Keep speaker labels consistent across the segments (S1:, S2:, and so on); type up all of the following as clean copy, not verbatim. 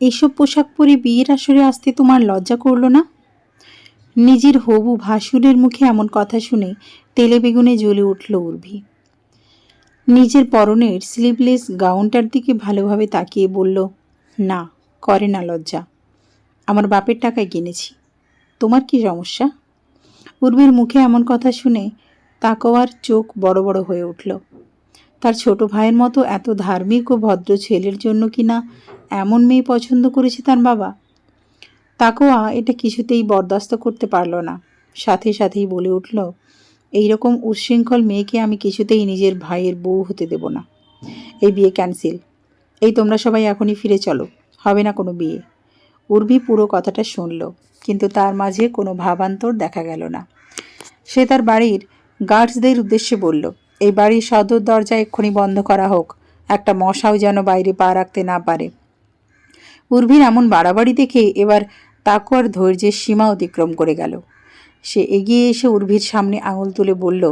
S1: এইসব পোশাক পরে বিয়ের আসরে আসতে তোমার লজ্জা করলো না? নিজের হবু ভাসুরের মুখে এমন কথা শুনে তেলে বেগুনে জ্বলে উঠল উর্ভি। নিজের পরনের স্লিভলেস গাউনটার দিকে ভালোভাবে তাকিয়ে বলল, না, করে না লজ্জা। আমার বাপের টাকায় কিনেছি। তোমার কি সমস্যা? উর্ভির মুখে এমন কথা শুনে তাকওয়ার চোখ বড় বড় হয়ে উঠল। তার ছোট ভাইয়ের মতো এত ধার্মিক ও ভদ্র ছেলের জন্য কিনা এমন মেয়ে পছন্দ করেছে তার বাবা। তাকওয়া এটা কিছুতেই বরদাস্ত করতে পারল না। সাথে সাথেই বলে উঠল, এইরকম উচ্ছৃঙ্খল মেয়েকে আমি কিছুতেই নিজের ভাইয়ের বউ হতে দেব না। এই বিয়ে ক্যান্সেল। এই তোমরা সবাই এখনই ফিরে চলো, হবে না কোনো বিয়ে। উর্ভি পুরো কথাটা শুনল, কিন্তু তার মাঝে কোনো ভাবান্তর দেখা গেল না। সে তার বাড়ির গার্ডসদের উদ্দেশ্যে বলল, এই বাড়ির সদর দরজা এক্ষুনি বন্ধ করা হোক, একটা মশাও যেন বাইরে পা রাখতে না পারে। উর্ভির এমন বাড়াবাড়ি দেখে এবার তাকওয়ার ধৈর্যের সীমা অতিক্রম করে গেল। সে এগিয়ে এসে উর্ভির সামনে আঙুল তুলে বলল,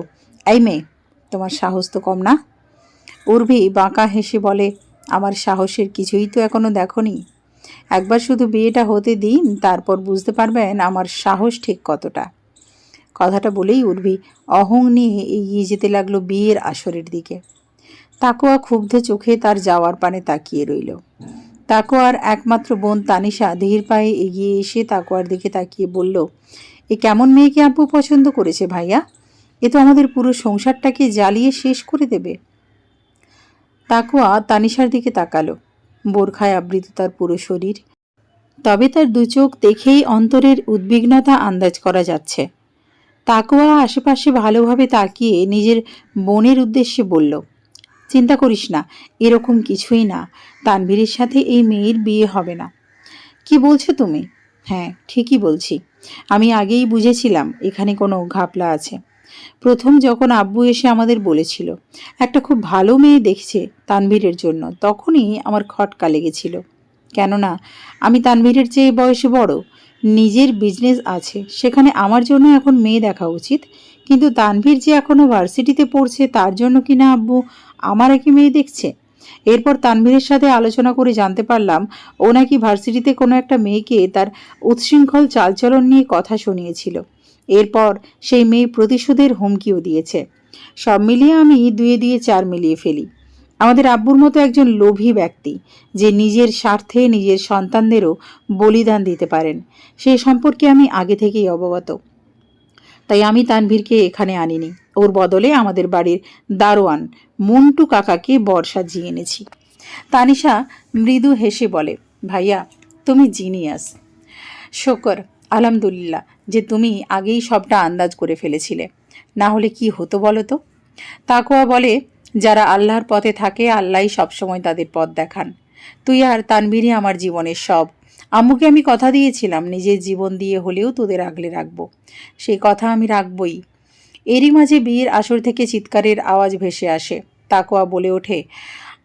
S1: এই মেয়ে, তোমার সাহস তো কম না? উর্ভি বাঁকা হেসে বলে, আমার সাহসের কিছুই তো এখনো দেখনি। একবার শুধু বিয়েটা হতে দিন, তারপর বুঝতে পারবেন আমার সাহস ঠিক কতটা। কথাটা বলেই উর্ভি অহং নিয়ে এগিয়ে যেতে লাগলো বিয়ের আসরের দিকে। তাকওয়া ক্ষুব্ধ চোখে তার যাওয়ার পানে তাকিয়ে রইল। তাকওয়ার একমাত্র বোন তানিশা ধীর পায়ে এগিয়ে এসে তাকওয়ার দিকে তাকিয়ে বলল, এ কেমন মেয়েকে আব্বু পছন্দ করেছে ভাইয়া? এ তো আমাদের পুরো সংসারটাকে জ্বালিয়ে শেষ করে দেবে। তাকওয়া তানিশার দিকে তাকালো। বোরখায় আবৃত তার পুরো শরীর, তবে তার দু চোখ দেখেই অন্তরের উদ্বিগ্নতা আন্দাজ করা যাচ্ছে। তাকওয়া আশেপাশে ভালোভাবে তাকিয়ে নিজের বোনের উদ্দেশ্যে বলল, চিন্তা করিস না, এরকম কিছুই না। তানভীরের সাথে এই মেয়ের বিয়ে হবে না। কি বলছো তুমি? হ্যাঁ, ঠিকই বলছি। আমি আগেই বুঝেছিলাম এখানে কোনো ঘাপলা আছে। প্রথম যখন আব্বু এসে আমাদের বলেছিল একটা খুব ভালো মেয়ে দেখছে তানভীরের জন্য, তখনই আমার খটকা লেগেছিল। কেননা আমি তানভীরের চেয়ে বয়সে বড়, নিজের বিজনেস আছে, সেখানে আমার জন্য এখন মেয়ে দেখা উচিত। কিন্তু তানভীর যে এখনও ভার্সিটিতে পড়ছে, তার জন্য কিনা আব্বু আমার একে মেয়ে দেখছে। এরপর তানভীরের সাথে আলোচনা করে জানতে পারলাম ও নাকি ভার্সিটিতে কোনো একটা মেয়েকে তার উচ্ছৃঙ্খল চালচলন নিয়ে কথা শুনিয়েছিল। এরপর সেই মেয়ে প্রতিশোধের হুমকিও দিয়েছে। সব মিলিয়ে আমি দুয়ে দিয়ে চার মিলিয়ে ফেলি। আমাদের আব্বুর মতো একজন লোভী ব্যক্তি, যে নিজের স্বার্থে নিজের সন্তানদেরও বলিদান দিতে পারেন, সে সম্পর্কে আমি আগে থেকেই অবগত। তাই আমি তানভীরকে এখানে আনিনি। ওর বদলে আমাদের বাড়ির দারোয়ান মন্টু কাকাকে বর সাজিয়ে এনেছি। তানিশা মৃদু হেসে বলে, ভাইয়া, তুমি জিনিয়াস। শকর, আলহামদুলিল্লাহ যে তুমি আগেই সবটা আন্দাজ করে ফেলেছিলে। না হলে কি হতো বলো তো? তাকওয়া বলে, যারা আল্লাহর পথে থাকে আল্লাহই সবসময় তাদের পথ দেখান। তুই আর তানভীরই আমার জীবনের সব। আম্মুকে আমি কথা দিয়েছিলাম নিজের জীবন দিয়ে হলেও তোদের আগলে রাখবো। সেই কথা আমি রাখবই। এরই মাঝে বিয়ের আসর থেকে চিৎকারের আওয়াজ ভেসে আসে। তাকওয়া বলে ওঠে,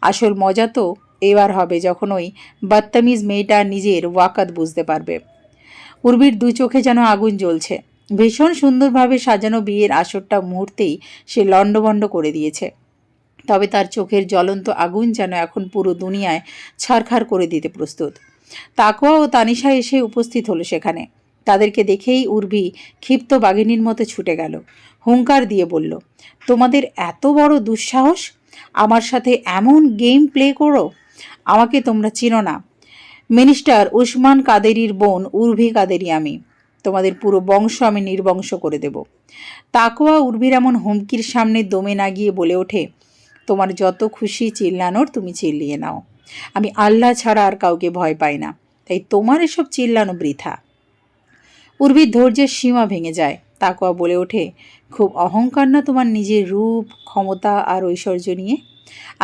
S1: আসল মজা তো এবার হবে যখন ওই বদতমিজ মেয়েটা নিজের ওয়াকাত বুঝতে পারবে। উর্বির দুই চোখে যেন আগুন জ্বলছে। ভীষণ সুন্দরভাবে সাজানো বিয়ের আসরটা মুহূর্তেই সে লণ্ডভণ্ড করে দিয়েছে। তবে তার চোখের জ্বলন্ত আগুন যেন এখন পুরো দুনিয়ায় ছারখার করে দিতে প্রস্তুত। তাকওয়া ও তানিশা এসে উপস্থিত হলো সেখানে। তাদেরকে দেখেই উর্ভি ক্ষিপ্ত বাঘিনীর মতো ছুটে গেল। হুঙ্কার দিয়ে বলল, তোমাদের এত বড় দুঃসাহস? আমার সাথে এমন গেম প্লে করো? আমাকে তোমরা চিনো না। মিনিস্টার উসমান কাদেরির বোন উর্ভি কাদেরি আমি। তোমাদের পুরো বংশ আমি নির্বংশ করে দেব। তাকওয়া উর্ভির এমন হুমকির সামনে দমে না গিয়ে বলে ওঠে, তোমার যত খুশি চিল্লানোর তুমি চিল্লিয়ে নাও। আমি আল্লাহ ছাড়া আর কাউকে ভয় পাই না, তাই তোমার এসব চিল্লানো বৃথা। উর্ভির ধৈর্যের সীমা ভেঙে যায়। তাকওয়া বলে ওঠে, খুব অহংকার না তোমার নিজের রূপ, ক্ষমতা আর ঐশ্বর্য নিয়ে?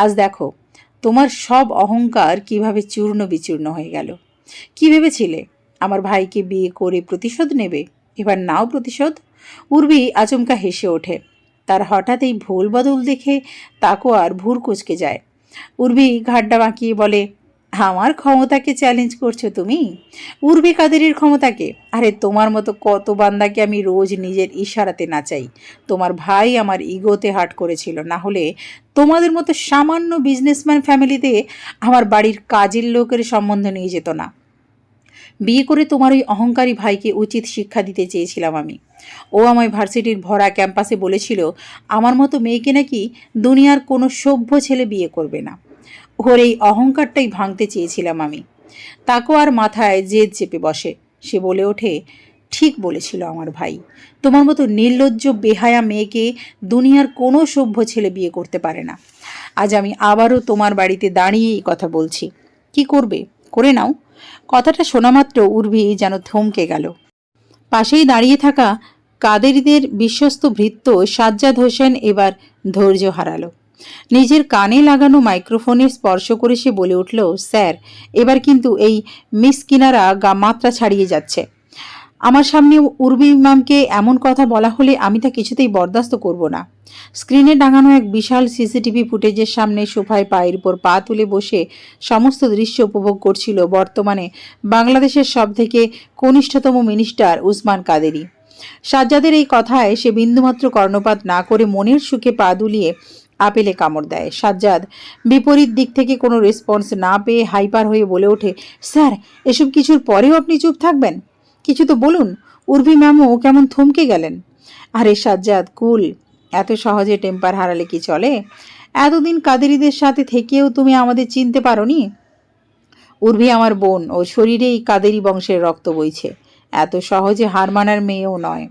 S1: আজ দেখো তোমার সব অহংকার কিভাবে চূর্ণ বিচূর্ণ হয়ে গেল। কি ভেবেছিলে আমার ভাইকে বিয়ে করে প্রতিশোধ নেবে? এবার নাও প্রতিশোধ। উর্ভি আচমকা হেসে ওঠে। তার হঠাৎ এই ভুল বদল দেখে তাকওয়ার ভুর কুঁচকে যায়। উর্ভি ঘাড়টা বাঁকিয়ে বলে, আমার ক্ষমতাকে চ্যালেঞ্জ করছো তুমি? উর্বি কাদেরীর ক্ষমতাকে? আরে তোমার মতো কত বান্দাকে আমি রোজ নিজের ইশারাতে নাচাই। তোমার ভাই আমার ইগোতে হার্ট করেছিল, না হলে তোমাদের মতো সামান্য বিজনেসম্যান ফ্যামিলিতে আমার বাড়ির কাজের লোকের সম্বন্ধ নিয়ে যেত না। বিয়ে করে তোমার ওই অহংকারী ভাইকে উচিত শিক্ষা দিতে চেয়েছিলাম আমি। ও আমায় ভার্সিটির ভরা ক্যাম্পাসে বলেছিল আমার মতো মেয়েকে নাকি দুনিয়ার কোনো সভ্য ছেলে বিয়ে করবে না। ওর এই অহংকারটাই ভাঙতে চেয়েছিলাম আমি। তাকেও আর মাথায় জেদ চেপে বসে। সে বলে ওঠে, ঠিক বলেছিল আমার ভাই, তোমার মতো নির্লজ্জ বেহায়া মেয়েকে দুনিয়ার কোনো সভ্য ছেলে বিয়ে করতে পারে না। আজ আমি আবারও তোমার বাড়িতে দাঁড়িয়ে এই কথা বলছি। কি করবে? করে নাও। কথাটা শোনামাত্র উর্বি যেন থমকে গেল। পাশেই দাঁড়িয়ে থাকা কাদেরীদের বিশ্বস্ত ভৃত্য সাজ্জাদ হোসেন এবার ধৈর্য হারালো। নিজের কানে লাগানো মাইক্রোফোনে স্পর্শ করে সে বলে উঠল, স্যার, এবার কিন্তু এই মিসকিনারা মাত্রা ছাড়িয়ে যাচ্ছে। আমার সামনে উর্বি ইমামকে এমন কথা বলা হলে আমি তা কিছুতেই বরদাস্ত করব না। স্ক্রিনে টাঙানো এক বিশাল সিসিটিভি ফুটেজের সামনে সোফায় পায়ের উপর পা তুলে বসে সমস্ত দৃশ্য উপভোগ করছিল বর্তমানে বাংলাদেশের সবথেকে কনিষ্ঠতম মিনিস্টার উসমান কাদেরী। সাজ্জাদের এই কথায় সে বিন্দুমাত্র কর্ণপাত না করে মনের সুখে পা দুলিয়ে আপেলে কামড় দেয়। সাজ্জাদ বিপরীত দিক থেকে কোনো রেসপন্স না পেয়ে হাইপার হয়ে বলে ওঠে, স্যার, এসব কিছুর পরেও আপনি চুপ থাকবেন? কিছু তো বলুন। উর্বি ম্যামও কেমন থমকে গেলেন। আরে সাজ্জাদ, কুল। এত সহজে টেম্পার হারালে কি চলে? এতদিন কাদেরীদের সাথে থেকেও তুমি আমাদের চিনতে পারোনি? উর্বি আমার বোন, ও শরীরেই কাদেরী বংশের রক্ত বইছে। এত সহজে হার মানার মেয়েও নয়।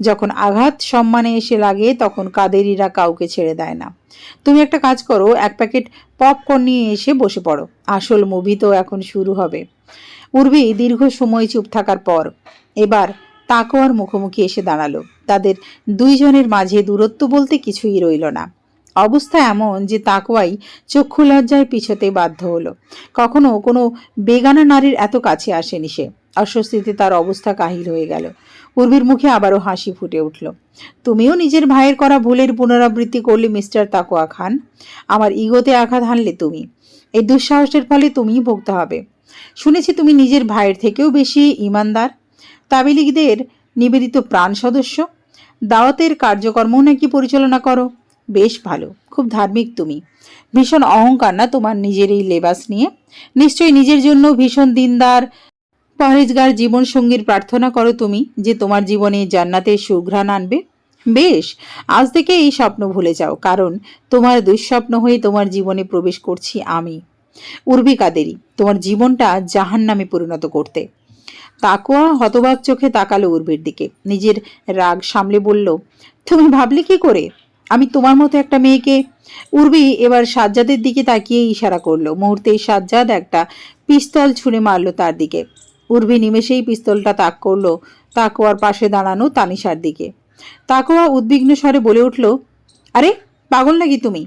S1: যখন আঘাত সম্মানে এসে লাগে তখন কাদেরীরা কাউকে ছেড়ে দেয় না। তুমি একটা কাজ করো, এক প্যাকেট পপকর্ন নিয়ে এসে বসে পড়ো। আসল মুভি তো এখন শুরু হবে। উর্বি দীর্ঘ সময় চুপ থাকার পর এবার তাকওয়ার মুখোমুখি এসে দাঁড়ালো। তাদের দুইজনের মাঝে দূরত্ব বলতে কিছুই রইল না। অবস্থা এমন যে তাকওয়াই চক্ষু লজ্জায় পিছতে বাধ্য হলো। কখনো কোনো বেগানা নারীর এত কাছে আসেনি সে। অস্বস্তিতে তার অবস্থা কাহিল হয়ে গেল। উর্বির মুখে আবারও হাসি ফুটে উঠল। তুমিও নিজের ভাইয়ের করা ভুলের পুনরাবৃত্তি করলে মিস্টার তাকওয়া খান। আমার ইগোতে আঘাত হানলে তুমি। এই দুঃসাহসের ফলে তুমিই ভুগতে হবে। শুনেছি তুমি নিজের ভাইয়ের থেকেও বেশি ইমানদার, তাবিলিগদের নিবেদিত প্রাণ সদস্য, দাওয়াতের কার্যকর্মও নাকি পরিচালনা করো। বেশ ভালো, খুব ধার্মিক তুমি। ভীষণ অহংকার না তোমার নিজের এই লেবাস নিয়ে? নিশ্চয়ই নিজের জন্য ভীষণ দিনদার পরেজগার জীবনসঙ্গীর প্রার্থনা করো তুমি, যে তোমার জীবনে জান্নাতের সুঘ্রাণ আনবে। বেশ, আজ থেকে এই স্বপ্ন ভুলে যাও, কারণ তোমার দুঃস্বপ্ন হয়ে তোমার জীবনে প্রবেশ করছি আমি, উর্বি কাদেরী, তোমার জীবনটা জাহান্নামে পরিণত করতে। তাকওয়া হতবাক চোখে তাকালো উর্বির দিকে। নিজের রাগ সামলে বলল, তুমি ভাবলে কি করে আমি তোমার মতো একটা মেয়েকে? উর্বি এবার সাজ্জাদের দিকে তাকিয়ে ইশারা করলো। মুহূর্তেই সাজ্জাদ একটা পিস্তল ছুঁড়ে মারলো তার দিকে। উর্বি নিমেষেই পিস্তলটা তাক করলো তাকওয়ার পাশে দাঁড়ানো তানিশার দিকে। তাকওয়া উদ্বিগ্ন স্বরে বলে উঠল, আরে পাগল নাকি তুমি?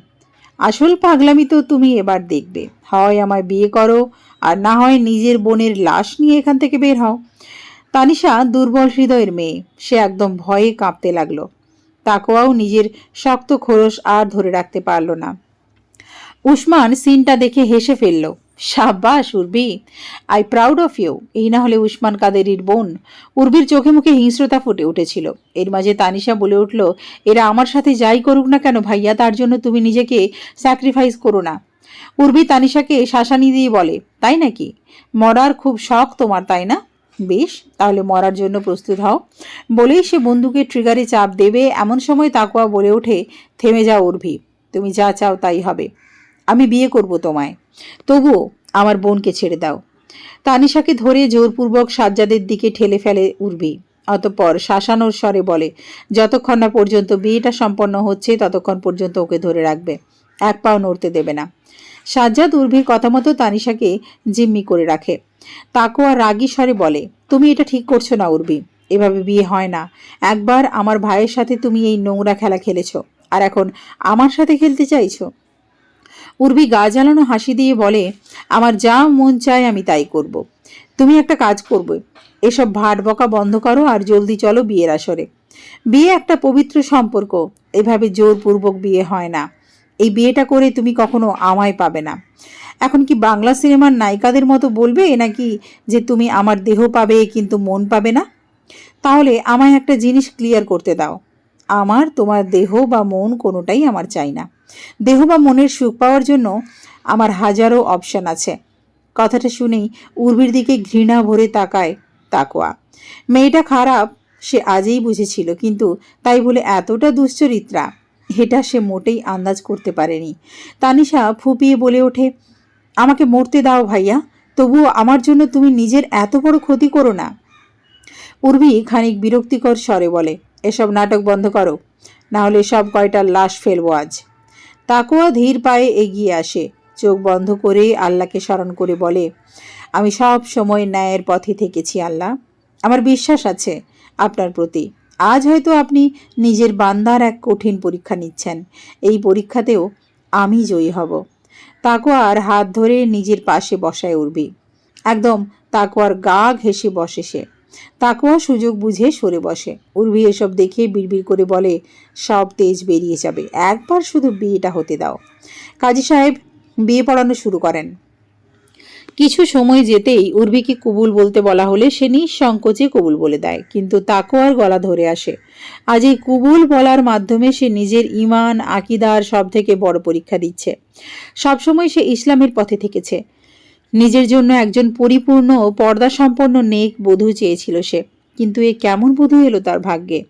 S1: আসল পাগলামি তো তুমি এবার দেখবে। হয় আমায় বিয়ে করো, আর না হয় নিজের বোনের লাশ নিয়ে এখান থেকে বের হও। তানিশা দুর্বল হৃদয়ের মেয়ে, সে একদম ভয়ে কাঁপতে লাগলো। তাকওয়াও নিজের শক্ত খোলস আর ধরে রাখতে পারল না। উসমান সিনটা দেখে হেসে ফেলল। সাব্বাস Urbi, I proud of you. এই না হলে উসমান কাদেরীর বোন। উর্বির চোখে মুখে হিংস্রতা ফুটে উঠেছিল। এর মাঝে তানিশা বলে উঠল, এরা আমার সাথে যাই করুক না কেন ভাইয়া, তার জন্য তুমি নিজেকে স্যাক্রিফাইস করো না। উর্বি তানিশাকে শাসানি দিয়ে বলে, তাই নাকি? মরার খুব শখ তোমার, তাই না? বেশ, তাহলে মরার জন্য প্রস্তুত হও। বলেই সে বন্দুকের ট্রিগারে চাপ দেবে এমন সময় তাকওয়া বলে ওঠে, থেমে যাও উর্বি, তুমি যা চাও তাই হবে। আমি বিয়ে করব তোমায়, তবুও আমার বোনকে ছেড়ে দাও। তানিশাকে ধরে জোরপূর্বক সাজ্জাদের দিকে ঠেলে ফেলে উর্বি। অতঃপর শাসানোর স্বরে বলে, যতক্ষণ না পর্যন্ত বিয়েটা সম্পন্ন হচ্ছে ততক্ষণ পর্যন্ত ওকে ধরে রাখবে, এক পাও নড়তে দেবে না। সাজ্জাদ উর্বির কথা মতো তানিশাকে জিম্মি করে রাখে। তাকওয়া রাগী স্বরে বলে, তুমি এটা ঠিক করছো না উর্বি, এভাবে বিয়ে হয় না। একবার আমার ভাইয়ের সাথে তুমি এই নোংরা খেলা খেলেছ, আর এখন আমার সাথে খেলতে চাইছো? উর্বি গা জ্বালানো হাসি দিয়ে বলে, আমার যা মন চায় আমি তাই করব। তুমি একটা কাজ করবে, এসব ভাট বকা বন্ধ করো আর জলদি চলো বিয়ের আসরে। বিয়ে একটা পবিত্র সম্পর্ক, এভাবে জোরপূর্বক বিয়ে হয় না। এই বিয়েটা করে তুমি কখনো আমায় পাবে না। এখন কি বাংলা সিনেমার নায়িকাদের মতো বলবে নাকি যে তুমি আমার দেহ পাবে কিন্তু মন পাবে না? তাহলে আমায় একটা জিনিস ক্লিয়ার করতে দাও, আমার তোমার দেহ বা মন কোনোটাই আমার চাই না। দেহ বা মনের সুখ পাওয়ার জন্য আমার হাজারো অপশন আছে। কথাটা শুনেই উর্বির দিকে ঘৃণা ভরে তাকায় তাকোয়া। মেয়েটা খারাপ সে আজই বুঝেছিল, কিন্তু তাই বলে এতটা দুশ্চরিত্রা এটা সে মোটেই আন্দাজ করতে পারেনি। তানিশা ফুপিয়ে বলে ওঠে, আমাকে মরতে দাও ভাইয়া, তবুও আমার জন্য তুমি নিজের এত বড় ক্ষতি করো না। উর্বি খানিক বিরক্তিকর স্বরে বলে, এসব নাটক বন্ধ করো, না হলে সব কয়টা লাশ ফেলবো আজ। তাকোয়া ধীর পায়ে এগিয়ে আসে, চোখ বন্ধ করে আল্লাহকে স্মরণ করে বলে, আমি সব সময় ন্যায়ের পথে থেকেছি আল্লাহ, আমার বিশ্বাস আছে আপনার প্রতি। আজ হয়তো আপনি নিজের বান্দার এক কঠিন পরীক্ষা নিচ্ছেন, এই পরীক্ষাতেও আমি জয়ী হব। তাকোয়ার হাত ধরে নিজের পাশে বসায় উর্বি। একদম তাকোয়ার গা ঘেঁষে বসে সে। তাকোয়া সুযোগ বুঝে সরে বসে। উর্বি এসব দেখে বিড়বিড় করে বলে, সব তেজ বেরিয়ে যাবে, একবার শুধু বিয়েটা হতে দাও। কাজী সাহেব বিয়ে পড়ানো শুরু করেন। কিছু সময় যেতেই উর্বিকে কবুল বলতে বলা হলে সে নিঃসংকোচে কবুল বলে দেয়, কিন্তু তাকোয়ার গলা ধরে আসে। আজ এই কবুল বলার মাধ্যমে সে নিজের ঈমান আকিদার সব থেকে বড় পরীক্ষা দিচ্ছে। সবসময় সে ইসলামের পথে থেকেছে, নিজের জন্য একজন পরিপূর্ণ ও পর্দা সম্পন্ন নেক বধূ চেয়েছিল সে, কিন্তু এ কেমন বধূ এলো তার ভাগ্যে।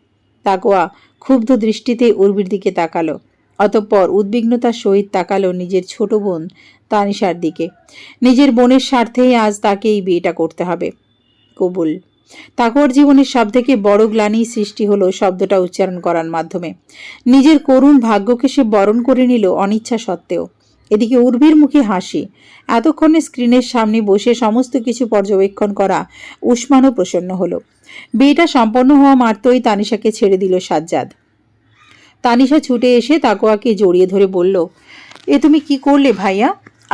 S1: তাকোয়া ক্ষুব্ধ দৃষ্টিতে উর্বির দিকে তাকালো, অতঃপর উদ্বিগ্নতার সহিত তাকালো নিজের ছোট বোন তানিশার দিকে। নিজের বোনের স্বার্থেই আজ তাকে এই বিয়েটা করতে হবে। কবুল। তাকোয়ার জীবনের সব থেকে বড় গ্লানি সৃষ্টি হলো শব্দটা উচ্চারণ করার মাধ্যমে। নিজের করুণ ভাগ্যকে সে বরণ করে নিল অনিচ্ছা সত্ত্বেও। এদিকে উর্বির মুখে হাসি। এতক্ষণে স্ক্রিনের সামনে বসে সমস্ত কিছু পর্যবেক্ষণ করা উসমানও প্রসন্ন হলো। বিয়েটা সম্পন্ন হওয়া মাত্রই তানিশাকে ছেড়ে দিল সাজ্জাদ। তানিশা ছুটে এসে তাকোয়াকে জড়িয়ে ধরে বলল, এ তুমি কি করলে ভাইয়া?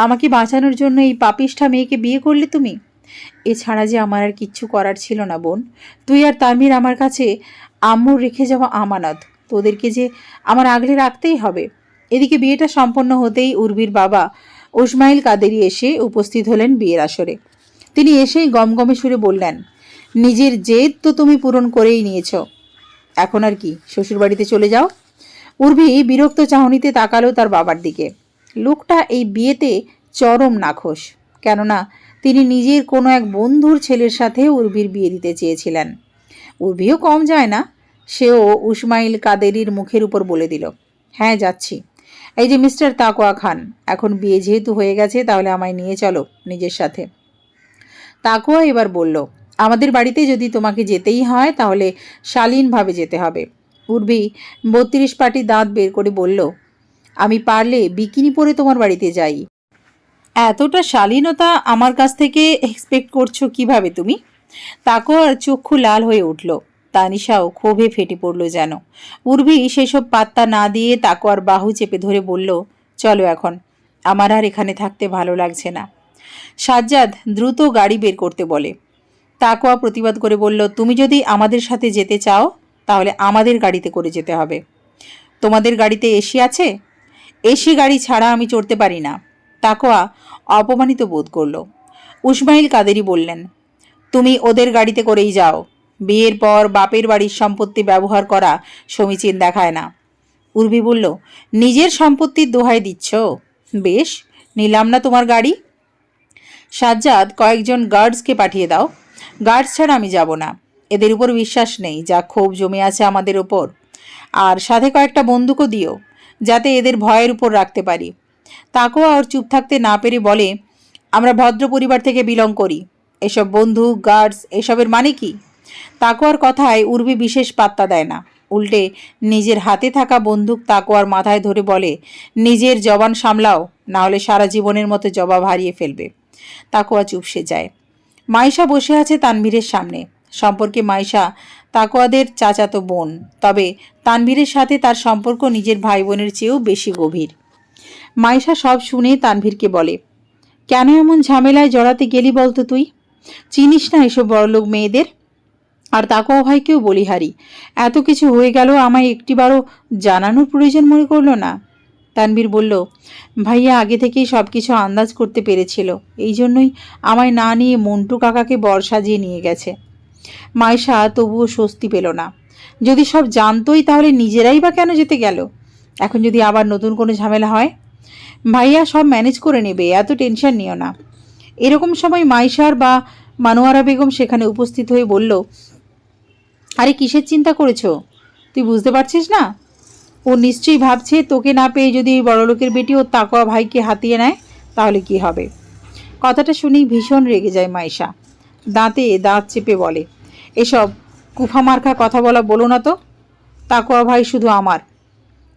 S1: আমাকে বাঁচানোর জন্য এই পাপিষ্ঠা মেয়েকে বিয়ে করলে তুমি? এছাড়া যে আমার আর কিচ্ছু করার ছিল না বোন। তুই আর তামির আমার কাছে আম্মুর রেখে যাওয়া আমানত, তোদেরকে যে আমার আগলে রাখতেই হবে। এদিকে বিয়েটা সম্পন্ন হতেই উর্বির বাবা উসমাইল কাদেরি এসে উপস্থিত হলেন বিয়ের আসরে। তিনি এসেই গমগমে সুরে বললেন, নিজের জেদ তো তুমি পূরণ করেই নিয়েছ, এখন আর কি, শ্বশুরবাড়িতে চলে যাও। উর্বি বিরক্ত চাহনিতে তাকালো তার বাবার দিকে। লোকটা এই বিয়েতে চরম নাখোশ, কেননা তিনি নিজের কোনো এক বন্ধুর ছেলের সাথে উর্বির বিয়ে দিতে চেয়েছিলেন। উর্বিও কম যায় না, সেও উসমাইল কাদেরির মুখের উপর বলে দিল, হ্যাঁ যাচ্ছি। এই যে মিস্টার তাকোয়া খান, এখন বিয়ে যেহেতু হয়ে গেছে তাহলে আমায় নিয়ে চলো নিজের সাথে। তাকোয়া এবার বলল, আমাদের বাড়িতে যদি তোমাকে যেতেই হয় তাহলে শালীনভাবে যেতে হবে। উর্বি ৩২ পাটি দাঁত বের করে বলল, আমি পারলে বিকিনি পরে তোমার বাড়িতে যাই। এতটা শালীনতা আমার কাছ থেকে এক্সপেক্ট করছো কিভাবে তুমি? তাকোয়ার চক্ষু লাল হয়ে উঠল। তানিশাও ক্ষোভে ফেটে পড়ল যেন। উর্বি সেসব পাত্তা না দিয়ে তাকোয়ার বাহু চেপে ধরে বলল, চলো এখন, আমার আর এখানে থাকতে ভালো লাগছে না। সাজ্জাদ দ্রুত গাড়ি বের করতে বলে। তাকোয়া প্রতিবাদ করে বলল, তুমি যদি আমাদের সাথে যেতে চাও তাহলে আমাদের গাড়িতে করে যেতে হবে। তোমাদের গাড়িতে এসি আছে? এসি গাড়ি ছাড়া আমি চড়তে পারি না। তাকোয়া অপমানিত বোধ করল। উসমাইল কাদেরি বললেন, তুমি ওদের গাড়িতে করেই যাও, বিয়ের পর বাপের বাড়ির সম্পত্তি ব্যবহার করা সমীচীন দেখায় না। উর্বি বলল, নিজের সম্পত্তির দোহাই দিচ্ছ? বেশ, নিলাম না তোমার গাড়ি। সাজ্জাদ, কয়েকজন গার্ডসকে পাঠিয়ে দাও। গার্ডস ছাড়া আমি যাব না, এদের উপর বিশ্বাস নেই, যা ক্ষোভ জমে আছে আমাদের ওপর। আর সাথে কয়েকটা বন্দুকও দিও, যাতে এদের ভয়ের উপর রাখতে পারি। তাকোয়া আর চুপ থাকতে না পেরে বলে, আমরা ভদ্র পরিবার থেকে বিলং করি, এসব বন্দুক গার্ডস এসবের মানে কি? তাকোয়ার কথায় উর্বি বিশেষ পাত্তা দেয় না, উল্টে নিজের হাতে থাকা বন্দুক তাকোয়ার মাথায় ধরে বলে, নিজের জবান সামলাও, না হলে সারা জীবনের মতো জবাব হারিয়ে ফেলবে। তাকোয়া চুপসে যায়। মাইশা বসে আছে তানভীরের সামনে। সম্পর্কে মাইশা তাকোয়াদের চাচাতো বোন, তবে তানভীরের সাথে তার সম্পর্ক নিজের ভাই বোনের চেয়েও বেশি গভীর। মাইশা সব শুনে তানভীরকে বলে, কেন এমন ঝামেলায় জড়াতে গেলি বলতো তুই? চিনিস না এসব বড়লোক মেয়েদের? আর তাকোয়া ভাইকেও বলিহারি, এত কিছু হয়ে গেল আমায় একটিবারও জানানোর প্রয়োজন মনে করলো না। তানভীর বলল, ভাইয়া আগে থেকেই সব কিছু আন্দাজ করতে পেরেছিল, এই জন্যই আমায় না নিয়ে মন্টু কাকাকে বর সাজিয়ে নিয়ে গেছে। মাইশা তবুও স্বস্তি পেল না। যদি সব জানতোই তাহলে নিজেরাই বা কেন যেতে গেল? এখন যদি আবার নতুন কোনো ঝামেলা হয়? ভাইয়া সব ম্যানেজ করে নেবে, এত টেনশন নিও না। এরকম সময় মাইশার বা মানোয়ারা বেগম সেখানে উপস্থিত হয়ে বলল, আরে কিসের চিন্তা করেছো? তুই বুঝতে পারছিস না? ও নিশ্চয়ই ভাবছে তোকে না পেয়ে যদি এই বড়লোকের বেটি ওর তাকওয়া ভাইকে হাতিয়ে নেয় তাহলে কি হবে। কথাটা শুনেই ভীষণ রেগে যায় মাইশা। দাঁতে দাঁত চেপে বলে, এসব কুফামার্কা কথা বলো না তো। তাকওয়া ভাই শুধু আমার,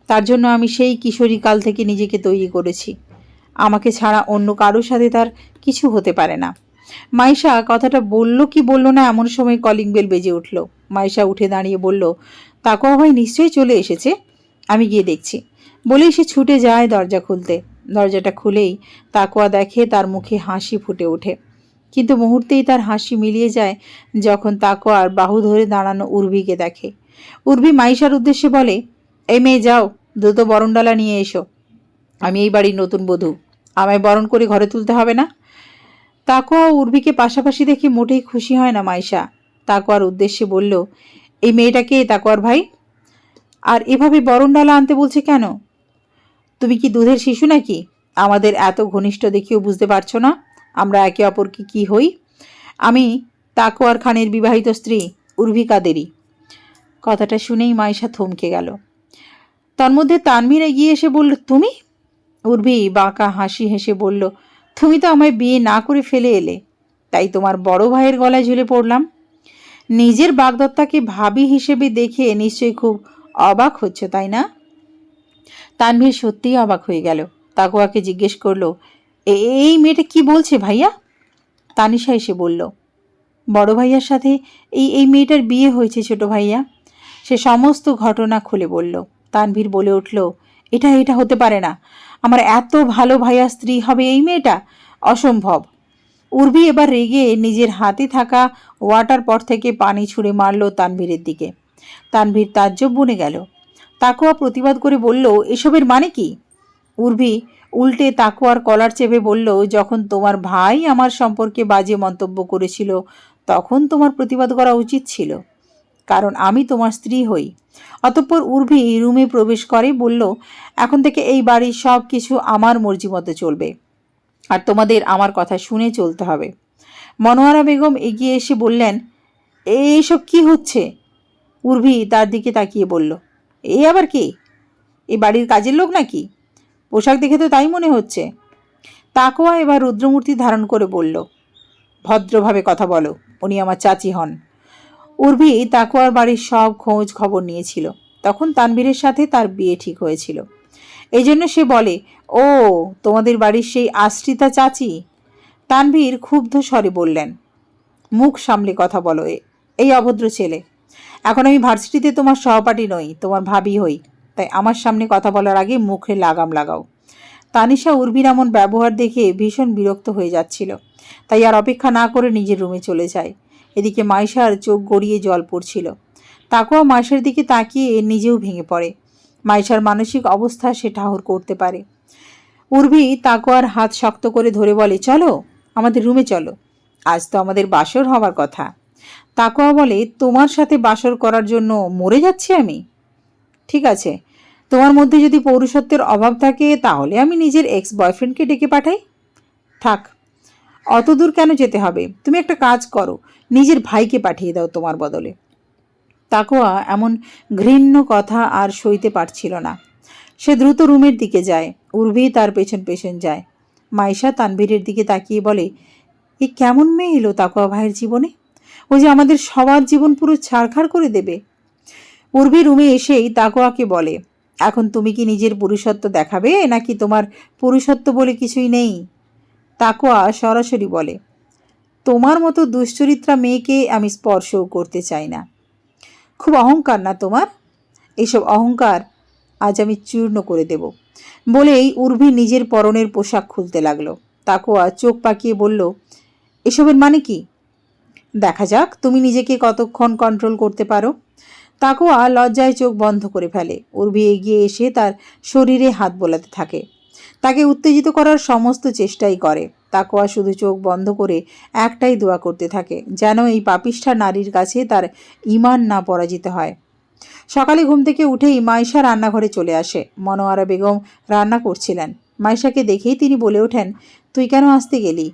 S1: তার জন্য আমি সেই কিশোরী কাল থেকে নিজেকে তৈরি করেছি। আমাকে ছাড়া অন্য কারোর সাথে তার কিছু হতে পারে না। মাইশা কথাটা বলল কি বলল না এমন সময় কলিং বেল বেজে উঠল। মাইশা উঠে দাঁড়িয়ে বলল, তাকওয়া ভাই নিশ্চয়ই চলে এসেছে, আমি গিয়ে দেখছি। বলেই সে ছুটে যায় দরজা খুলতে। দরজাটা খুলেই তাকওয়া দেখে তার মুখে হাসি ফুটে ওঠে, কিন্তু মুহূর্তেই তার হাসি মিলিয়ে যায় যখন তাকওয়ার বাহু ধরে দাঁড়ানো উর্ভিকে দেখে। উর্ভি মাইশার উদ্দেশ্যে বলে, এই মেয়ে যাও, দ্রুত বরণডালা নিয়ে এসো। আমি এই বাড়ির নতুন বধূ, আমায় বরণ করে ঘরে তুলতে হবে না। তাকওয়া ও উর্ভিকে পাশাপাশি দেখে মোটেই খুশি হয় না মাইশা। তাকওয়ার উদ্দেশ্যে বলল, এই মেয়েটাকে তাকওয়ার ভাই? আর এভাবে বরণডালা আনতে বলছে কেন? তুমি কি দুধের শিশু নাকি? আমাদের এত ঘনিষ্ঠ দেখিও বুঝতে পারছো না আমরা একে অপরকে কি হই? আমি তাকওয়ার খানের বিবাহিত স্ত্রী উর্ভি কাদেরী। কথাটা শুনেই মাইশা থমকে গেল। তন্মধ্যে তানভীর এগিয়ে এসে বলল, তুমি? উর্ভি বাঁকা হাসি হেসে বলল, তুমি তো আমায় বিয়ে না করে ফেলে এলে, তাই তোমার বড় ভাইয়ের গলায় ঝুলে পড়লাম। নিজের বাগদত্তাকে ভাবি হিসেবে দেখে নিশ্চয়ই খুব অবাক হচ্ছে, তাই না? তানভীর সত্যিই অবাক হয়ে গেল। তাকওয়াকে জিজ্ঞেস করলো, এই মেয়েটা কি বলছে ভাইয়া? তানিশা এসে বলল, বড় ভাইয়ার সাথে এই মেয়েটার বিয়ে হয়েছে ছোট ভাইয়া। সে সমস্ত ঘটনা খুলে বলল। তানভীর বলে উঠল, এটা হতে পারে না, আমার এত ভালো ভাইয়া স্ত্রী হবে এই মেয়েটা? অসম্ভব। উর্ভি এবার রেগে নিজের হাতে থাকা ওয়াটার পট থেকে পানি ছুঁড়ে মারল তানভীরের দিকে। তানভীর তাজ্জব বনে গেল। তাকওয়া প্রতিবাদ করে বলল, এসবের মানে কি? উর্ভি উল্টে তাকওয়ার কলার চেপে বলল, যখন তোমার ভাই আমার সম্পর্কে বাজে মন্তব্য করেছিল তখন তোমার প্রতিবাদ করা উচিত ছিল, কারণ আমি তোমার স্ত্রী হই। অতঃপর উর্ভি রুমে প্রবেশ করে বলল, এখন থেকে এই বাড়ির সব কিছু আমার মর্জি মতো চলবে, আর তোমাদের আমার কথা শুনে চলতে হবে। মনোয়ারা বেগম এগিয়ে এসে বললেন, এইসব কি হচ্ছে? উর্ভি তার দিকে তাকিয়ে বলল, এই আবার কি? এই বাড়ির কাজের লোক নাকি? পোশাক দেখে তো তাই মনে হচ্ছে। তাকওয়া এবার রুদ্রমূর্তি ধারণ করে বলল, ভদ্রভাবে কথা বলো, উনি আমার চাচি হন। উর্ভি তাকওয়ার বাড়ির সব খোঁজ খবর নিয়েছিল, তখন তানভীরের সাথে তার বিয়ে ঠিক হয়েছিল। এই জন্য সে বলে, ও তোমাদের বাড়ির সেই আশ্রিতা চাচি? তানভীর ক্ষুব্ধ স্বরে বললেন, মুখ সামলে কথা বলো, এই অভদ্র ছেলে। এখন আমি ভার্সিটিতে তোমার সহপাঠী নই, তোমার ভাবি হই, তাই আমার সামনে কথা বলার আগে মুখে লাগাম লাগাও। তানিশা উর্ভির এমন ব্যবহার দেখে ভীষণ বিরক্ত হয়ে যাচ্ছিল, তাই আর অপেক্ষা না করে নিজের রুমে চলে যায়। এদিকে মাইশার চোখ গড়িয়ে জল পড়ছিল। তাকওয়া মাইশার দিকে তাকিয়ে নিজেও ভেঙে পড়ে। মাইশার মানসিক অবস্থা সে ঠাহর করতে পারে। উর্ভি তাকওয়ার হাত শক্ত করে ধরে বলে, চলো আমাদের রুমে চলো, আজ তো আমাদের বাসর হওয়ার কথা। তাকওয়া বলে, তোমার সাথে বাসর করার জন্য মরে যাচ্ছি আমি? ঠিক আছে, তোমার মধ্যে যদি পৌরুষত্বের অভাব থাকে তাহলে আমি নিজের এক্স বয়ফ্রেন্ডকে ডেকে পাঠাই। থাক, অত দূর কেন যেতে হবে? তুমি একটা কাজ করো, নিজের ভাইকে পাঠিয়ে দাও তোমার বদলে। তাকওয়া এমন ঘৃণ্য কথা আর সইতে পারছিল না। সে দ্রুত রুমের দিকে যায়। উর্ভি তার পেছন পেছন যায়। মাইশা তানভীরের দিকে তাকিয়ে বলে, এ কেমন মেয়ে এলো তাকওয়া ভাইয়ের জীবনে? ও যে আমাদের সবার জীবন পুরো ছাড়খাড় করে দেবে। উর্ভি রুমে এসেই তাকওয়াকে বলে, এখন তুমি কি নিজের পুরুষত্ব দেখাবে নাকি তোমার পুরুষত্ব বলে কিছুই নেই? তাকওয়া সরাসরি বলে, তোমার মতো দুশ্চরিত্রা মেয়েকে আমি স্পর্শও করতে চাই না। খুব অহংকার না তোমার? এইসব অহংকার আজ আমি চূর্ণ করে দেব। বলেই উর্ভি নিজের পরনের পোশাক খুলতে লাগলো। তাকওয়া চোখ পাকিয়ে বলল, এসবের মানে কি? দেখা যাক তুমি নিজেকে কতক্ষণ কন্ট্রোল করতে পারো। তাকোয়া লজ্জায় চোখ বন্ধ করে ফেলে। উর্বি এগিয়ে এসে তার শরীরে হাত বোলাতে থাকে, তাকে উত্তেজিত করার সমস্ত চেষ্টাই করে। তাকোয়া শুধু চোখ বন্ধ করে একটাই দোয়া করতে থাকে, যেন এই পাপিষ্ঠা নারীর কাছে তার ঈমান না পরাজিত হয়। সকালে ঘুম থেকে উঠেই মাইশা রান্নাঘরে চলে আসে। মনোয়ারা বেগম রান্না করছিলেন। মাইশাকে দেখেই তিনি বলে ওঠেন, তুই কেন আসতে গেলি?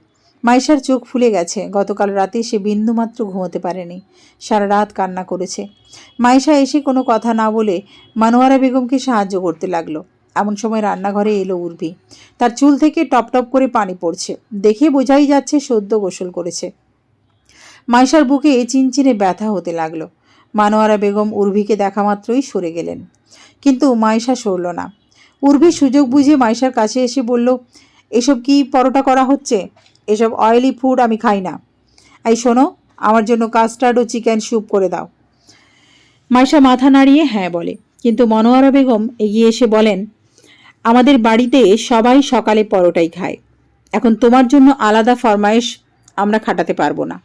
S1: মাইশার চোখ ফুলে গেছে। গতকাল রাতে সে বিন্দুমাত্র ঘুমোতে পারেনি, সারা রাত কান্না করেছে। মাইশা এসে কোনো কথা না বলে মনোয়ারা বেগমকে সাহায্য করতে লাগলো। এমন সময় রান্নাঘরে এলো উর্বি। তার চুল থেকে টপ টপ করে পানি পড়ছে, দেখে বোঝাই যাচ্ছে সদ্য গোসল করেছে। মাইশার বুকে চিনচিনে ব্যথা হতে লাগলো। মনোয়ারা বেগম উর্ভিকে দেখা মাত্রই সরে গেলেন, কিন্তু মাইশা সরল না। উর্ভি সুযোগ বুঝে মাইশার কাছে এসে বলল, এসব কি পরোটা করা হচ্ছে? এসব অয়েলি ফুড আমি খাই না। এই শোনো, আমার জন্য কাস্টার্ড ও চিকেন স্যুপ করে দাও। মাইশা মাথা নাড়িয়ে হ্যাঁ বলে, কিন্তু মনোয়ারা বেগম এগিয়ে এসে বলেন, আমাদের বাড়িতে সবাই সকালে পরোটাই খায়, এখন তোমার জন্য আলাদা ফরমায়েশ আমরা খাটাতে পারবো না।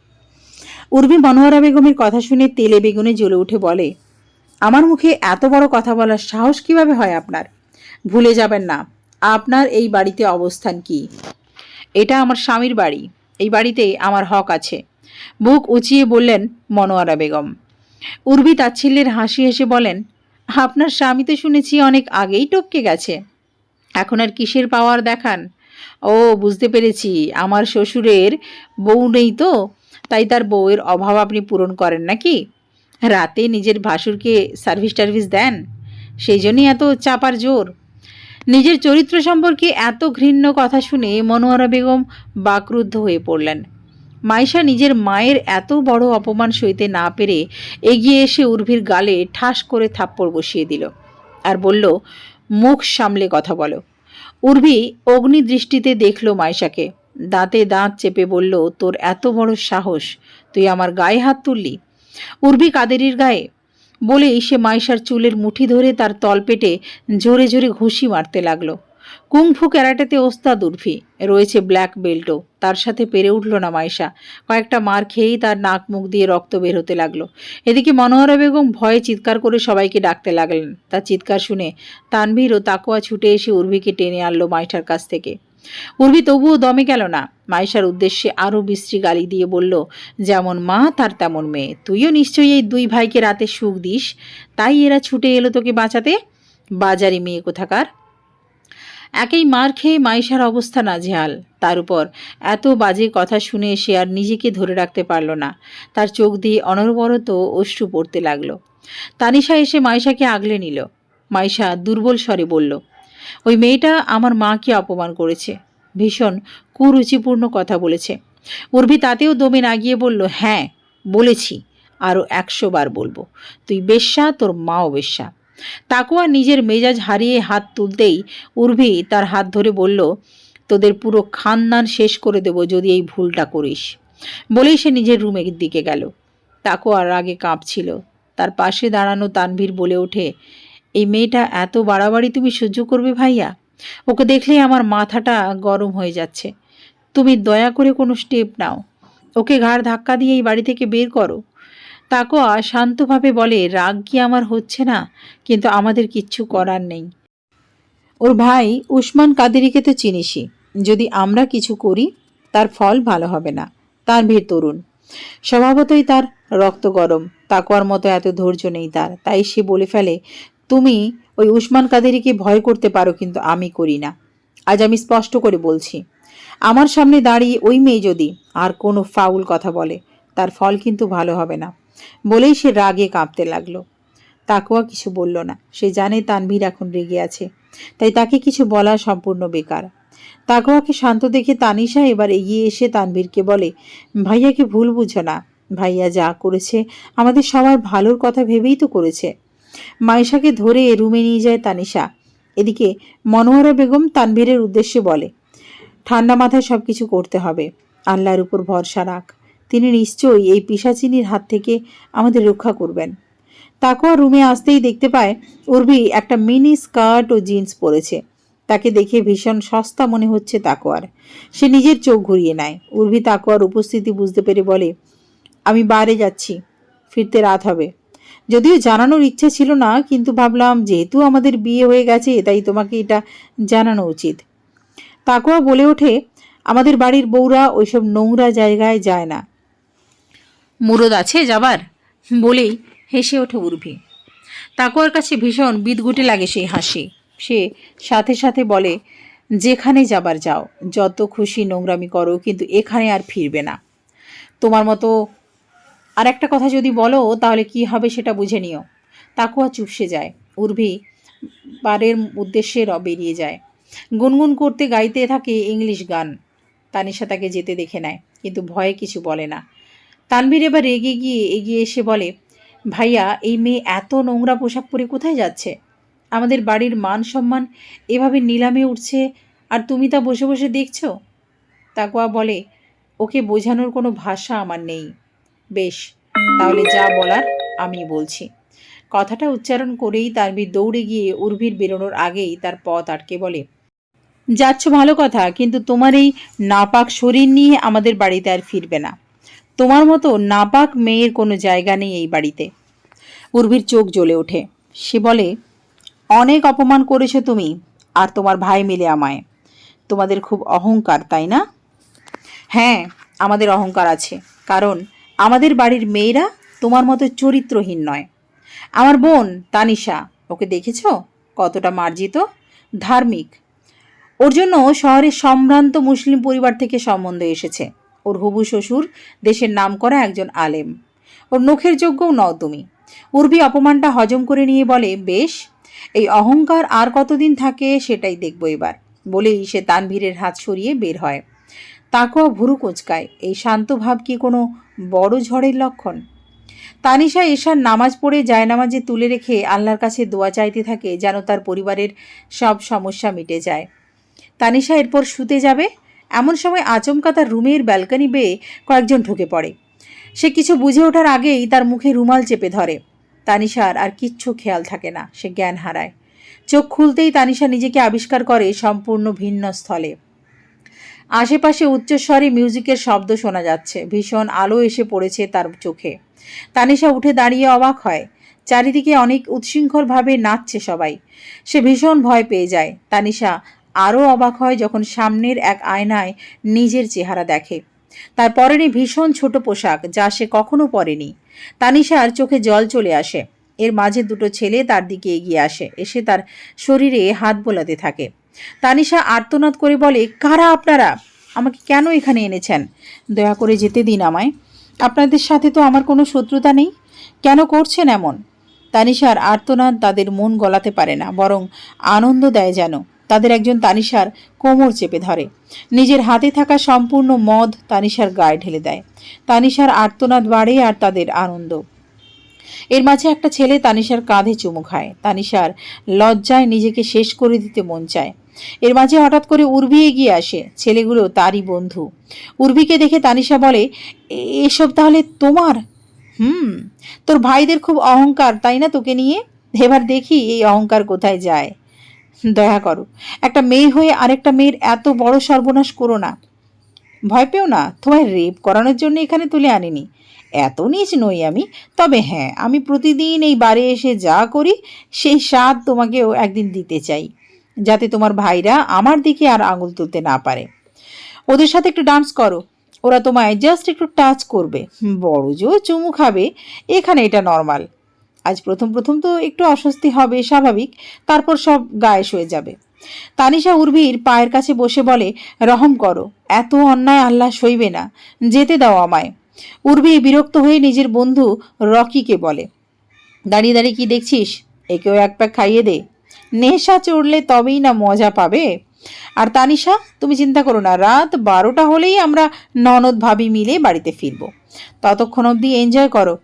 S1: উর্বি মনোয়ারা বেগমের কথা শুনে তেলে বেগুনে জ্বলে উঠে বলে, আমার মুখে এত বড় কথা বলার সাহস কিভাবে হয় আপনার? ভুলে যাবেন না আপনার এই বাড়িতে অবস্থান কি। এটা আমার স্বামীর বাড়ি, এই বাড়িতে আমার হক আছে, বুক উঁচিয়ে বললেন মনোয়ারা বেগম। উর্বি তাচ্ছিল্যের হাসি হেসে বলেন, আপনার স্বামী তো শুনেছি অনেক আগেই টপকে গেছে, এখন আর কিসের পাওয়ার দেখান? ও বুঝতে পেরেছি, আমার শ্বশুরের বউ নেই তো, তাই তার বউয়ের অভাব আপনি পূরণ করেন নাকি? রাতে নিজের ভাসুরকে সার্ভিস টার্ভিস দেন, সেই জন্যই এত চাপার জোর। নিজের চরিত্র সম্পর্কে এত ঘৃণ্য কথা শুনে মনোয়ারা বেগম বাকরুদ্ধ হয়ে পড়লেন। মাইশা নিজের মায়ের এত বড় অপমান সইতে না পেরে এগিয়ে এসে উর্ভির গালে ঠাস করে থাপ্পড় বসিয়ে দিল আর বলল, মুখ সামলে কথা বলো। উর্ভি অগ্নিদৃষ্টিতে দেখল মাইশাকে, দাঁতে দাঁত চেপে বলল, তোর এত বড় সাহস, তুই আমার গায়ে হাত তুললি? উর্ভি কাদেরির গায়ে বলেই সে মাইশার চুলের মুঠি ধরে তার তলপেটে জোরে জোরে ঘুষি মারতে লাগলো। কুংফু ক্যারাটেতে ওস্তাদ উর্ভি, রয়েছে ব্ল্যাক বেল্টও। তার সাথে পেরে উঠল না মাইশা। কয়েকটা মার খেয়েই তার নাক মুখ দিয়ে রক্ত বের হতে লাগলো। এদিকে মনোহরা বেগম ভয়ে চিৎকার করে সবাইকে ডাকতে লাগলেন। তার চিৎকার শুনে তানভীর ও তাকোয়া ছুটে এসে উর্ভিকে টেনে আনলো মাইশার কাছ থেকে। উর্ভি তবুও দমে গেল না। মাইশার উদ্দেশ্যে আরও বিশ্রী গালি দিয়ে বলল, যেমন মা তার তেমন মেয়ে, তুইও নিশ্চয়ই এই দুই ভাইকে রাতে সুখ দিস, তাই এরা ছুটে এলো তোকে বাঁচাতে, বাজারি মেয়ে কোথাকার। একেই মার খেয়ে মাইশার অবস্থা নাজেহাল, তার উপর এত বাজে কথা শুনে সে আর নিজেকে ধরে রাখতে পারল না। তার চোখ দিয়ে অনবরত অশ্রু পড়তে লাগলো। তানিশা এসে মাইশাকে আগলে নিল। মাইশা দুর্বল স্বরে বলল, ওই মেয়েটা আমার মাকে অপমান করেছে, ভীষণ কুরুচিপূর্ণ কথা বলেছে। উর্ভি তাতেও দমে না গিয়ে বলল, হ্যাঁ বলেছি, আরও 100 বার বলবো, তুই বেশ্যা, তোর মাও বেশ্যা। তাকোয়া নিজের মেজাজ হারিয়ে হাত তুলতেই উর্ভি তার হাত ধরে বলল, তোদের পুরো খানদান শেষ করে দেব যদি এই ভুলটা করিস। বলেই সে নিজের রুমের দিকে গেল। তাকোয়া রাগে কাঁপছিল। তার পাশে দাঁড়ানো তানভীর বলে ওঠে, এই মেয়েটা এত বাড়াবাড়ি তুমি সহ্য করবে ভাইয়া? ওকে দেখলেই আমার মাথাটা গরম হয়ে যাচ্ছে। তুমি দয়া করে কোনো স্টেপ নাও, ওকে ঘাড় ধাক্কা দিয়ে এই বাড়ি থেকে বের করো। তাকোয়া শান্তভাবে বলে, রাগ কি আমার হচ্ছে না, কিন্তু আমাদের কিচ্ছু করার নেই। ওর ভাই উসমান কাদেরিকে তো চিনিসই, যদি আমরা কিছু করি তার ফল ভালো হবে না। তানভীর তরুণ, স্বভাবতই তার রক্ত গরম, তাকোয়ার মতো এত ধৈর্য নেই তার, তাই সে বলে ফেলে, তুমি ওই উসমান কাদেরিকে ভয় করতে পারো, কিন্তু আমি করি না। আজ আমি স্পষ্ট করে বলছি, আমার সামনে দাঁড়িয়ে ওই মেয়ে যদি আর কোনো ফাউল কথা বলে, তার ফল কিন্তু ভালো হবে না। বলেই সে রাগে কাঁপতে লাগলো। তাকোয়া কিছু বলল না, সে জানে তানভীর এখন রেগে আছে, তাই তাকে কিছু বলা সম্পূর্ণ বেকার। তাকোয়াকে শান্ত দেখে তানিশা এবার এগিয়ে এসে তানভীরকে বলে, ভাইয়াকে ভুল বুঝো না, ভাইয়া যা করেছে আমাদের সবার ভালোর কথা ভেবেই তো করেছে। মাইশাকে ধরে রুমে নিয়ে যায় তানিশা। এদিকে মনোহরা বেগম তানভীরের উদ্দেশ্যে বলে, ঠান্ডা মাথায় সব কিছু করতে হবে, আল্লাহর উপর ভরসা রাখ, তিনি নিশ্চয়ই এই পিশাচিনীর হাত থেকে আমাদের রক্ষা করবেন। তাকোয়া রুমে আসতেই দেখতে পায় উর্ভি একটা মিনি স্কার্ট ও জিন্স পরেছে। তাকে দেখে ভীষণ সস্তা মনে হচ্ছে তাকোয়ার। সে নিজের চোখ ঘুরিয়ে নেয়। উর্ভি তাকোয়ার উপস্থিতি বুঝতে পেরে বলে, আমি বাইরে যাচ্ছি, ফিরতে রাত হবে। যদিও জানানোর ইচ্ছে ছিল না, কিন্তু ভাবলাম যেহেতু আমাদের বিয়ে হয়ে গেছে তাই তোমাকে এটা জানানো উচিত। তাকোয়া বলে ওঠে, আমাদের বাড়ির বউরা ওইসব নোংরা জায়গায় যায় না। মুরদ আছে যাবার? বলেই হেসে ওঠে উর্ভি। তাকোয়ার কাছে ভীষণ বিদঘুটে লাগে সেই হাসি। সে সাথে সাথে বলে, যেখানে যাবার যাও, যত খুশি নোংরামি করো, কিন্তু এখানে আর ফিরবে না। তোমার মতো আর একটা কথা যদি বলো তাহলে কি হবে সেটা বুঝে নিও। তাকোয়া চুপসে যায়। উর্ভি বারের উদ্দেশ্যে বেরিয়ে যায়। গুনগুন করতে গাইতে থাকে ইংলিশ গান। তানিশা তাকে যেতে দেখে নেয়, কিন্তু ভয়ে কিছু বলে না। তানভীর এবার রেগে গিয়ে এগিয়ে এসে বলে, ভাইয়া, এই মেয়ে এত নোংরা পোশাক পরে কোথায় যাচ্ছে? আমাদের বাড়ির মান সম্মান এভাবে নিলামে উঠছে, আর তুমি তা বসে বসে দেখছো? তাকোয়া বলে, ওকে বোঝানোর কোনো ভাষা আমার নেই। বেশ, তাহলে যা বলার আমি বলছি। কথাটা উচ্চারণ করেই তানভীর দৌড়ে গিয়ে উর্ভির বেরোনোর আগেই তার পথ আটকে বলে, যাচ্ছ ভালো কথা, কিন্তু তোমার এই নাপাক শরীর নিয়ে আমাদের বাড়িতে আর ফিরবে না। তোমার মতো নাপাক মেয়ের কোনো জায়গা নেই এই বাড়িতে। উর্ভির চোখ জ্বলে ওঠে। সে বলে, অনেক অপমান করেছো তুমি আর তোমার ভাই মিলে আমায়। তোমাদের খুব অহংকার, তাই না? হ্যাঁ, আমাদের অহংকার আছে, কারণ আমাদের বাড়ির মেয়েরা তোমার মতো চরিত্রহীন নয়। আমার বোন তানিশা, ওকে দেখেছ কতটা মার্জিত, ধার্মিক। ওর জন্য শহরের সম্ভ্রান্ত মুসলিম পরিবার থেকে সম্বন্ধ এসেছে। ওর হবু শ্বশুর দেশের নামকরা একজন আলেম। ওর নখের যোগ্যও নও তুমি। উর্বি অপমানটা হজম করে নিয়ে বলে, বেশ, এই অহংকার আর কতদিন থাকে সেটাই দেখব এবার। বলেই সে তানভীরের হাত সরিয়ে বের হয়। তাকেও ভুরু কোঁচকায়। এই শান্ত ভাব কি কোনো বড় ঝড়ের লক্ষণ? তানিশা এশার নামাজ পড়ে জায়নামাজে তুলে রেখে আল্লাহর কাছে দোয়া চাইতে থাকে যেন তার পরিবারের সব সমস্যা মিটে যায়। তানিশা এরপর শুতে যাবে, এমন সময় আচমকা তার রুমের ব্যালকনি বেয়ে কয়েকজন ঢুকে পড়ে। সে কিছু বুঝে ওঠার আগেই তার মুখে রুমাল চেপে ধরে। তানিশার আর কিচ্ছু খেয়াল থাকে না, সে জ্ঞান হারায়। চোখ খুলতেই তানিশা নিজেকে আবিষ্কার করে সম্পূর্ণ ভিন্ন স্থলে। আশেপাশে উচ্চস্বরে মিউজিকের শব্দ শোনা যাচ্ছে। ভীষণ আলো এসে পড়েছে তার চোখে। তানিশা উঠে দাঁড়িয়ে অবাক হয়। চারিদিকে অনেক উচ্ছৃঙ্খলভাবে নাচছে সবাই। সে ভীষণ ভয় পেয়ে যায়। তানিশা আরও অবাক হয় যখন সামনের এক আয়নায় নিজের চেহারা দেখে। তার পরনে ভীষণ ছোট পোশাক, যা সে কখনো পরেনি। তানিশার চোখে জল চলে আসে। এর মাঝে দুটো ছেলে তার দিকে এগিয়ে আসে, এসে তার শরীরে হাত বোলাতে থাকে। তানিশা আর্তনাদ করে বলে, কারা আপনারা? আমাকে কেন এখানে এনেছেন? দয়া করে যেতে দিন আমায়। আপনাদের সাথে তো আমার কোনো শত্রুতা নেই। কেন করছেন এমন? তানিশার আর্তনাদ তাদের মন গলাতে পারে না, বরং আনন্দ দেয় যেন। তাদের একজন তানিশার কোমর চেপে ধরে। নিজের হাতে থাকা সম্পূর্ণ মদ তানিশার গায়ে ঢেলে দেয়। তানিশার আর্তনাদ বাড়ে আর তাদের আনন্দ। এর মাঝে একটা ছেলে তানিশার কাঁধে চুমু খায়। তানিশার লজ্জায় নিজেকে শেষ করে দিতে মন চায়। এর মাঝে হঠাৎ করে উর্ভি এগিয়ে আসে। ছেলেগুলো তারই বন্ধু। উর্ভিকে দেখে তানিশা বলে, এসব তাহলে তোমার? তোর ভাইদের খুব অহংকার, তাই না তোকে নিয়ে? এবার দেখি এই অহংকার কোথায় যায়। দয়া করো, একটা মেয়ে হয়ে আরেকটা মেয়ের এত বড় সর্বনাশ করো না। ভয় পেও না, তোমায় রেপ করানোর জন্য এখানে তুলে আনিনি। এত নীচ নই আমি। তবে হ্যাঁ, আমি প্রতিদিন এই বারে এসে যা করি সেই স্বাদ তোমাকেও একদিন দিতে চাই, যাতে তোমার ভাইরা আমার দিকে আর আঙুল তুলতে না পারে। ওদের সাথে একটু ডান্স করো, ওরা তোমায় জাস্ট একটু টাচ করবে, বড় জোর চুমু খাবে। এখানে এটা নর্মাল। আজ প্রথম প্রথম তো একটু অস্বস্তি হবে, স্বাভাবিক, তারপর সব গায়ে হয়ে যাবে। তানিশা উর্ভির পায়ের কাছে বসে বলে, রহম করো, এত অন্যায় আল্লাহ সইবে না, যেতে দাও আমায়। উর্ভি বিরক্ত হয়ে নিজের বন্ধু রকিকে বলে, দাঁড়িয়ে দাঁড়িয়ে কি দেখছিস? একেও এক প্যাক খাইয়ে দে। নেশা চড়লে তবেই না মজা পাবে। আর তানিশা, তুমি চিন্তা করো না, রাত 12টা হলেই আমরা ননদ ভাবি মিলে বাড়িতে ফিরবো। ততক্ষণ অবধি এনজয় করো।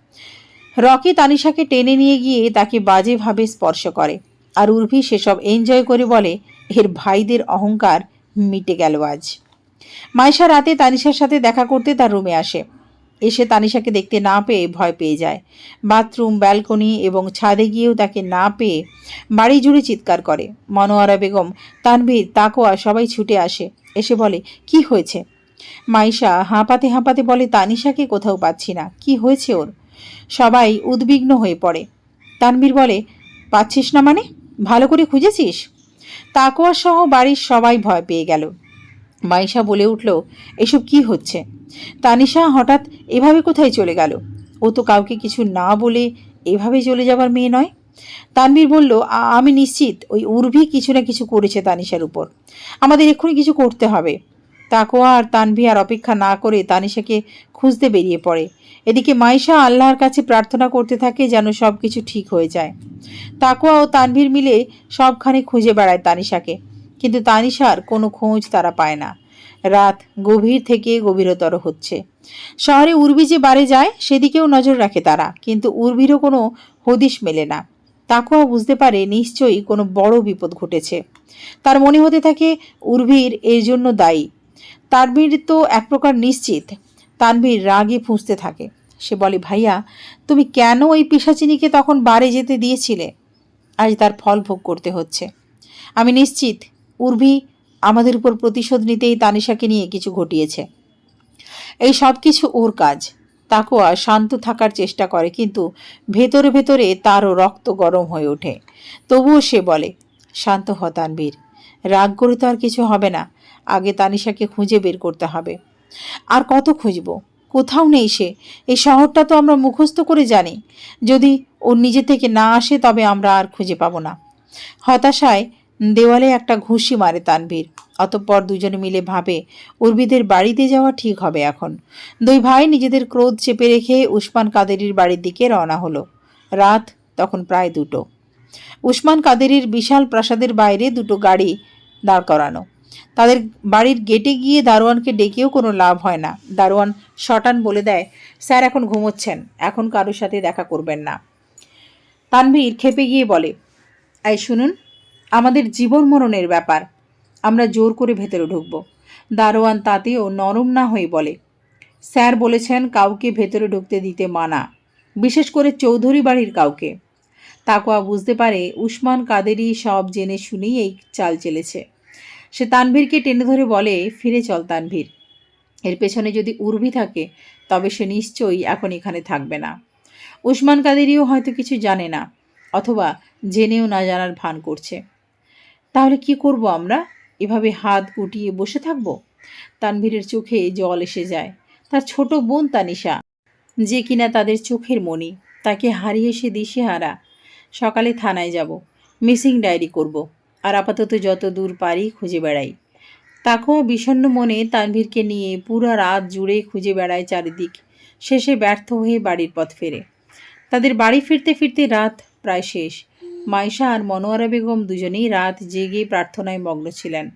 S1: রকি তানিশাকে টেনে নিয়ে গিয়ে তাকে বাজেভাবে স্পর্শ করে, আর উর্ভি সেসব এনজয় করে বলে, এর ভাইদের অহংকার মিটে গেল আজ। মাইশা রাতে তানিশার সাথে দেখা করতে তার রুমে আসে। এসে তানিশাকে দেখতে না পেয়ে ভয় পেয়ে যায়। বাথরুম, ব্যালকনি এবং ছাদে গিয়েও তাকে না পেয়ে বাড়ি জুড়ে চিৎকার করে। মনোয়ারা বেগম, তানভীর, তাকোয়া সবাই ছুটে আসে। এসে বলে, কি হয়েছে? মাইশা হাঁপাতে হাঁপাতে বলে, তানিশাকে কোথাও পাচ্ছি না, কি হয়েছে ওর? সবাই উদ্বিগ্ন হয়ে পড়ে। তানভীর বলে, পাচ্ছিস না মানে? ভালো করে খুঁজেছিস? তাকোয়া সহ বাড়ির সবাই ভয় পেয়ে গেল। মাইশা বলে উঠল, এসব কি হচ্ছে? তানিশা হঠাৎ এভাবে কোথায় চলে গেল? ও তো কাউকে কিছু না বলে এভাবে চলে যাবার মেয়ে নয়। তানভীর বলল, আমি নিশ্চিত ওই উর্ভি কিছু না কিছু করেছে তানিশার উপর। আমাদের এক্ষুনি কিছু করতে হবে। তাকোয়া আর তানভী আর অপেক্ষা না করে তানিশাকে খুঁজতে বেরিয়ে পড়ে। এদিকে মাইশা আল্লাহর কাছে প্রার্থনা করতে থাকে যেন সব কিছু ঠিক হয়ে যায়। তাকোয়া ও তানভীর মিলে সবখানে খুঁজে বেড়ায় তানিশাকে, কিন্তু তানিশার কোনো খোঁজ তারা পায় না। রাত গভীর থেকে গভীরতর হচ্ছে। শহরে উর্বি যে বাড়ি যায় সেদিকেও নজর রাখে তারা, কিন্তু উর্বিরও কোনো হদিশ মেলে না। তাকোয়া বুঝতে পারে নিশ্চয়ই কোনো বড় বিপদ ঘটেছে। তার মনে হতে থাকে উর্ভির এর জন্য দায়ী। তানভীর তো এক প্রকার নিশ্চিত। তানভীর রাগে ফুঁসতে থাকে। সে বলে, ভাইয়া, তুমি কেন ওই পিশাচিনীকে তখন বাড়ি যেতে দিয়েছিলে? আজ তার ফল ভোগ করতে হচ্ছে। আমি নিশ্চিত উর্ভি আমাদের উপর প্রতিশোধ নিতেই তানিশাকে নিয়ে কিছু ঘটিয়েছে। এই সব কিছু ওর কাজ। তাকোয়া শান্ত থাকার চেষ্টা করে, কিন্তু ভেতরে ভেতরে তারও রক্ত গরম হয়ে ওঠে। তবুও সে বলে, শান্ত হ তানভীর, রাগ করে তো আর কিছু হবে না। আগে তানিশাকে খুঁজে বের করতে হবে। আর কত খুঁজব? কোথাও নেই সে। এই শহরটা তো আমরা মুখস্থ করে জানি। যদি ও নিজে থেকে না আসে তবে আমরা আর খুঁজে পাবো না। হতাশায় দেওয়ালে একটা ঘুষি মারে তানভীর। অতঃপর দুজনে মিলে ভাবে উর্বিদের বাড়িতে যাওয়া ঠিক হবে এখন। দুই ভাই নিজেদের ক্রোধ চেপে রেখে উসমান কাদেরীর বাড়ির দিকে রওনা হলো। রাত তখন প্রায় 2টো। উসমান কাদেরীর বিশাল প্রাসাদের বাইরে দুটো গাড়ি দাঁড় করানো। তাদের বাড়ির গেটে গিয়ে দারোয়ানকে ডেকেও কোনো লাভ হয় না। দারোয়ান শটান বলে দেয়, স্যার এখন ঘুমোচ্ছেন, এখন কারোর সাথে দেখা করবেন না। তানভীর খেপে গিয়ে বলে, এই শুনুন, আমাদের জীবন মরণের ব্যাপার, আমরা জোর করে ভেতরে ঢুকব। দারোয়ান তাতেও নরম না হয়ে বলে, স্যার বলেছেন কাউকে ভেতরে ঢুকতে দিতে মানা, বিশেষ করে চৌধুরী বাড়ির কাউকে। তাকোয়া বুঝতে পারে উসমান কাদেরী সব জেনে শুনেই এই চাল চেলেছে। সে তানভীরকে টেনে ধরে বলে, ফিরে চল তানভীর, এর পেছনে যদি উর্ভি থাকে তবে সে নিশ্চয়ই এখন এখানে থাকবে না। উসমান কাদেরীও হয়তো কিছু জানে না, অথবা জেনেও না জানার ভান করছে। তাহলে কি করব আমরা? এভাবে হাত গুটিয়ে বসে থাকবো? তানভীরের চোখে জল এসে যায়। তার ছোট বোন তানিশা, যে কিনা তাদের চোখের মণি, তাকে হারিয়ে সে দিশেহারা। সকালে থানায় যাব, মিসিং ডায়েরি করব, আর আপাতত যত দূর পারি খুঁজে বেড়াই। তাকোয়া বিষণ্ণ মনে তানভীরকে নিয়ে পুরা রাত জুড়ে খুঁজে বেড়ায় চারিদিক। শেষে ব্যর্থ হয়ে বাড়ির পথ ফেরে। তাদের বাড়ি ফিরতে ফিরতে রাত প্রায় শেষ। মাইশা আর মনোয়ারা বেগম দুজনেই রাত জেগে প্রার্থনায় মগ্ন ছিলেন।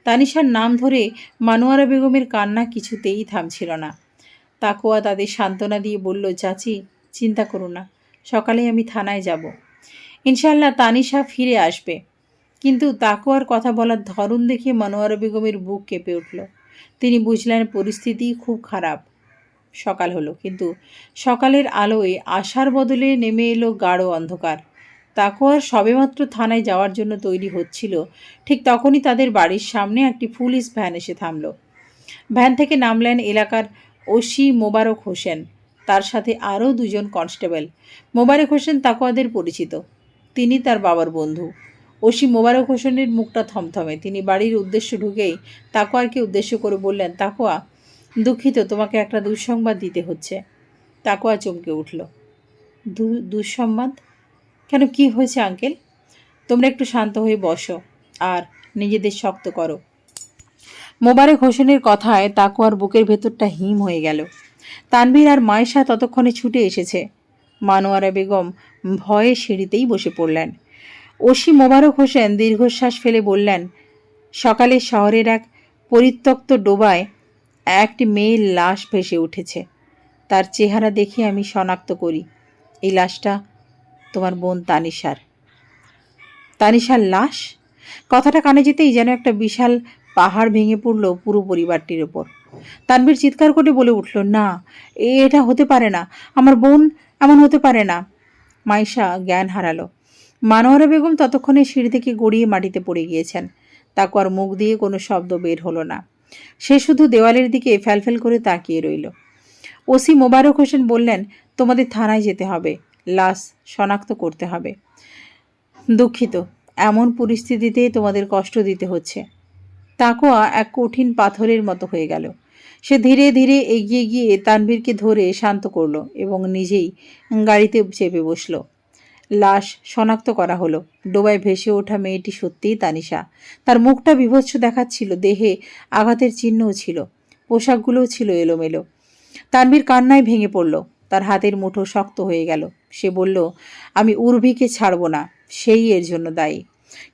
S1: তানিশার নাম ধরে মনোয়ারা বেগমের কান্না কিছুতেই থামছিল না। তাকোয়া তাদের সান্ত্বনা দিয়ে বলল, চাচি, চিন্তা করো না, সকালে আমি থানায় যাব, ইনশাআল্লাহ তানিশা ফিরে আসবে। কিন্তু তাকোয়ার কথা বলার ধরন দেখে মনোয়ারা বেগমের বুক কেঁপে উঠল। তিনি বুঝলেন পরিস্থিতি খুব খারাপ। সকাল হলো, কিন্তু সকালের আলোয় আশার বদলে নেমে এলো গাঢ় অন্ধকার। তাকোয়ার সবেমাত্র থানায় যাওয়ার জন্য তৈরি হচ্ছিল, ঠিক তখনই তাদের বাড়ির সামনে একটি পুলিশ ভ্যান এসে থামল। ভ্যান থেকে নামলেন এলাকার ওসি মোবারক হোসেন, তার সাথে আরও দুজন কনস্টেবল। মোবারক হোসেন তাকোয়াদের পরিচিত, তিনি তার বাবার বন্ধু। ওসি মোবারক হোসেনের মুখটা থমথমে। তিনি বাড়ির উদ্দেশ্য ঢুকেই তাকোয়ারকে উদ্দেশ্য করে বললেন, তাকোয়া, দুঃখিত, তোমাকে একটা দুঃসংবাদ দিতে হচ্ছে। তাকোয়া চমকে উঠল। দুঃসংবাদ? কেন, কি হয়েছে আঙ্কেল? তোমরা একটু শান্ত হয়ে বসো আর নিজেদের শক্ত করো। মোবারক হোসেনের কথায় তাকোয়ার বুকের ভেতরটা হিম হয়ে গেল। তানভীর আর মায়েশা ততক্ষণে ছুটে এসেছে। মনোয়ারা বেগম ভয়ে সিঁড়িতেই বসে পড়লেন। ওসি মোবারক হোসেন দীর্ঘশ্বাস ফেলে বললেন, সকালে শহরের এক পরিত্যক্ত ডোবায় একটি মেয়ের লাশ ভেসে উঠেছে। তার চেহারা দেখে আমি শনাক্ত করি এই লাশটা তোমার বোন তানিশার। তানিশার লাশ? কথাটা কানে যেতেই যেন একটা বিশাল পাহাড় ভেঙে পড়ল পুরো পরিবারটির ওপর। তানভীর চিৎকার করে বলে উঠল, না, এটা হতে পারে না, আমার বোন এমন হতে পারে না। মাইশা জ্ঞান হারালো। মনোয়ারা বেগম ততক্ষণে সিঁড়ি থেকে গড়িয়ে মাটিতে পড়ে গিয়েছেন। তাকোয়ার মুখ দিয়ে কোনো শব্দ বের হলো না। সে শুধু দেওয়ালের দিকে ফ্যালফ্যাল করে তাকিয়ে রইল। ওসি মোবারক হোসেন বললেন, তোমাদের থানায় যেতে হবে, লাশ শনাক্ত করতে হবে। দুঃখিত, এমন পরিস্থিতিতে তোমাদের কষ্ট দিতে হচ্ছে। তাকোয়া এক কঠিন পাথরের মতো হয়ে গেল। সে ধীরে ধীরে এগিয়ে গিয়ে তানভীরকে ধরে শান্ত করলো এবং নিজেই গাড়িতে চেপে বসল। লাশ শনাক্ত করা হলো। ডোবায় ভেসে ওঠা মেয়েটি সত্যিই তানিশা। তার মুখটা বিভৎস দেখাচ্ছিল, দেহে আঘাতের চিহ্নও ছিল, পোশাকগুলোও ছিল এলোমেলো। তানভীর কান্নায় ভেঙে পড়ল। তার হাতের মুঠো শক্ত হয়ে গেল। সে বলল, আমি উর্ভিকে ছাড়ব না, সেই এর জন্য দায়ী।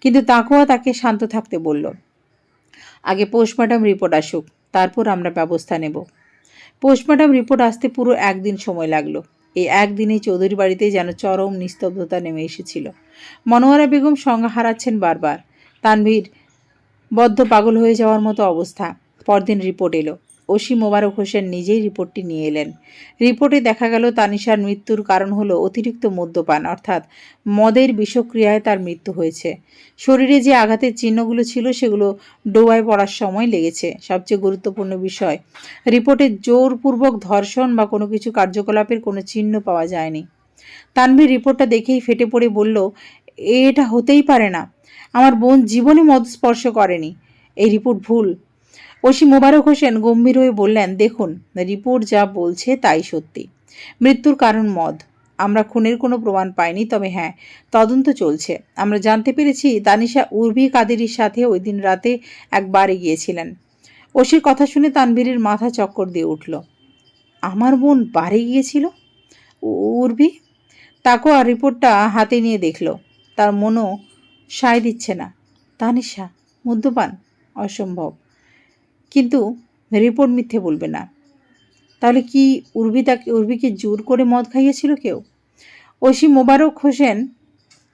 S1: কিন্তু তাকোয়া তাকে শান্ত থাকতে বলল, আগে পোস্টমর্টম রিপোর্ট আসুক, তারপর আমরা ব্যবস্থা নেব। পোস্টমর্টম রিপোর্ট আসতে পুরো একদিন সময় লাগলো। এই একদিনে চৌধুরী বাড়িতে যেন চরম নিস্তব্ধতা নেমে এসেছিল। মনোয়ারা বেগম সংজ্ঞা হারাচ্ছেন বারবার। তানভীর বদ্ধ পাগল হয়ে যাওয়ার মতো অবস্থা। পরদিন রিপোর্ট এলো। ওসি মোবারক হোসেন নিজেই রিপোর্টটি নিয়ে এলেন। রিপোর্টে দেখা গেল তানিশার মৃত্যুর কারণ হলো অতিরিক্ত মদ্যপান, অর্থাৎ মদের বিষক্রিয়ায় তার মৃত্যু হয়েছে। শরীরে যে আঘাতের চিহ্নগুলো ছিল সেগুলো ডোবায় পড়ার সময় লেগেছে। সবচেয়ে গুরুত্বপূর্ণ বিষয়, রিপোর্টে জোরপূর্বক ধর্ষণ বা কোনো কিছু কার্যকলাপের কোনো চিহ্ন পাওয়া যায়নি। তানভীর রিপোর্টটা দেখেই ফেটে পড়ে বলল, এটা হতেই পারে না, আমার বোন জীবনে মদ স্পর্শ করেনি, এই রিপোর্ট ভুল। ওসি মোবারক হোসেন গম্ভীর হয়ে বললেন, দেখুন, রিপোর্ট যা বলছে তাই সত্যি। মৃত্যুর কারণ মদ। আমরা খুনের কোনো প্রমাণ পাইনি, তবে হ্যাঁ, তদন্ত চলছে। আমরা জানতে পেরেছি তানিশা উর্ভি কাদেরির সাথে ওই দিন রাতে একবারে গিয়েছিলেন। ওসির কথা শুনে তানভীরের মাথা চক্কর দিয়ে উঠল। আমার বোন বাড়ি গিয়েছিল? উর্ভি? তাকোয়া রিপোর্টটা হাতে নিয়ে দেখল। তার মনও সায় দিচ্ছে না। তানিশা মদ্যপান? অসম্ভব। কিন্তু রিপোর্ট মিথ্যে বলবে না। তাহলে কি উর্ভিকে জোর করে মদ খাইয়েছিল কেউ? ওসি মোবারক হোসেন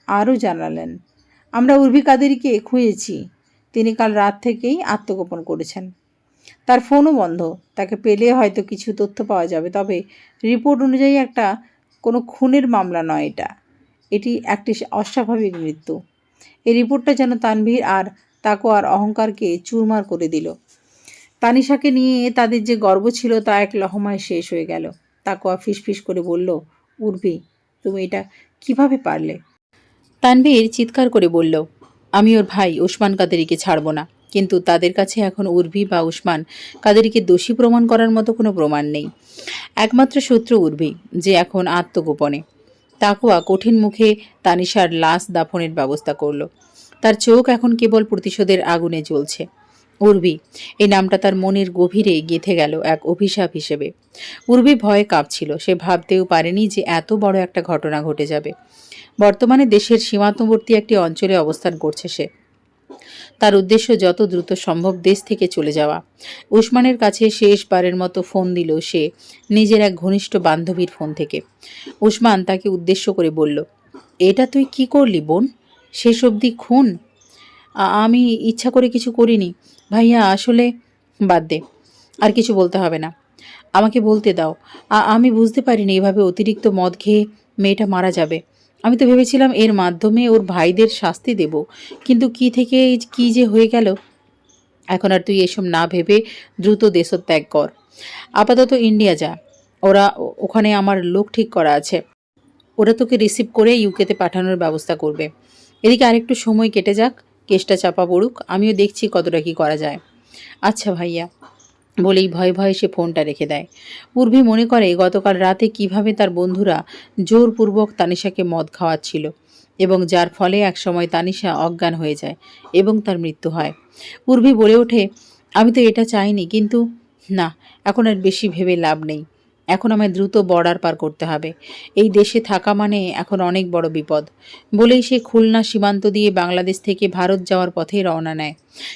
S1: আরও জানালেন, আমরা উর্ভি কাদেরীকে খুঁজেছি। তিনি কাল রাত থেকেই আত্মগোপন করেছেন। তার ফোনও বন্ধ। তাকে পেলে হয়তো কিছু তথ্য পাওয়া যাবে, তবে রিপোর্ট অনুযায়ী কোনো খুনের মামলা নয় এটা। এটি একটি অস্বাভাবিক মৃত্যু। এই রিপোর্টটা যেন তানভীর আর তাকোয়ার অহংকারকে চুরমার করে দিল। তানিশাকে নিয়ে তাদের যে গর্ব ছিল তা এক লহমায় শেষ হয়ে গেল। তাকোয়া ফিসফিস করে বলল, উর্ভি, তুমি এটা কিভাবে পারলে? তানভীর চিৎকার করে বলল, আমি ওর ভাই ওসমান কাদেরীকে ছাড়ব না। কিন্তু তাদের কাছে এখন উর্ভি বা ওসমান কাদেরীকে দোষী প্রমাণ করার মতো কোনো প্রমাণ নেই। একমাত্র শত্রু উর্ভি, যে এখন আত্মগোপনে। তাকোয়া কঠিন মুখে তানিশার লাশ দাফনের ব্যবস্থা করল। তার চোখ এখন কেবল প্রতিশোধের আগুনে জ্বলছে। উর্ভি, এই নামটা তার মনের গভীরে গেঁথে গেল এক অভিশাপ হিসেবে। উর্ভি ভয়ে কাঁপছিল। সে ভাবতেও পারেনি যে এত বড় একটা ঘটনা ঘটে যাবে। বর্তমানে দেশের সীমান্তবর্তী একটি অঞ্চলে অবস্থান করছে সে। তার উদ্দেশ্য যত দ্রুত সম্ভব দেশ থেকে চলে যাওয়া। উসমানের কাছে শেষবারের মতো ফোন দিল সে, নিজের এক ঘনিষ্ঠ বান্ধবীর ফোন থেকে। উসমান তাকে উদ্দেশ্য করে বলল, এটা তুই কি করলি বোন? শেষ অবধি খুন? আমি ইচ্ছা করে কিছু করিনি ভাইয়া, আসলে। বাদ দে, আর কিছু বলতে হবে না, আমাকে বলতে দাও। আমি বুঝতে পারিনি এভাবে অতিরিক্ত মদ খেয়ে মেয়েটা মারা যাবে। আমি তো ভেবেছিলাম এর মাধ্যমে ওর ভাইদের শাস্তি দেব, কিন্তু কি থেকে কি যে হয়ে গেল। এখন আর তুই এসব না ভেবে দ্রুত দেশত্যাগ কর। আপাতত ইন্ডিয়া যা, ওখানে আমার লোক ঠিক করা আছে। ওরা তোকে রিসিভ করে ইউকেতে পাঠানোর ব্যবস্থা করবে। এদিকে আরেকটু সময় কেটে যাক, কেসটা চাপা পড়ুক, আমিও দেখছি কতটা কি করা যায়। আচ্ছা ভাইয়া, বলেই ভয়ে ভয়ে সে ফোনটা রেখে দেয়। উর্ভি মনে করে গতকাল রাতে কিভাবে তার বন্ধুরা জোরপূর্বক তানিশাকে মদ খাওয়াচ্ছিল এবং যার ফলে একসময় তানিশা অজ্ঞান হয়ে যায় এবং তার মৃত্যু হয়। উর্ভি বলে ওঠে, আমি তো এটা চাইনি, কিন্তু না, এখন আর বেশি ভেবে লাভ নেই। এখন আমায় দ্রুত বর্ডার পার করতে হবে। এই দেশে থাকা মানে এখন অনেক বড় বিপদ। বলেই সে খুলনা সীমান্ত দিয়ে বাংলাদেশ থেকে ভারত যাওয়ার পথে রওনা নেয়।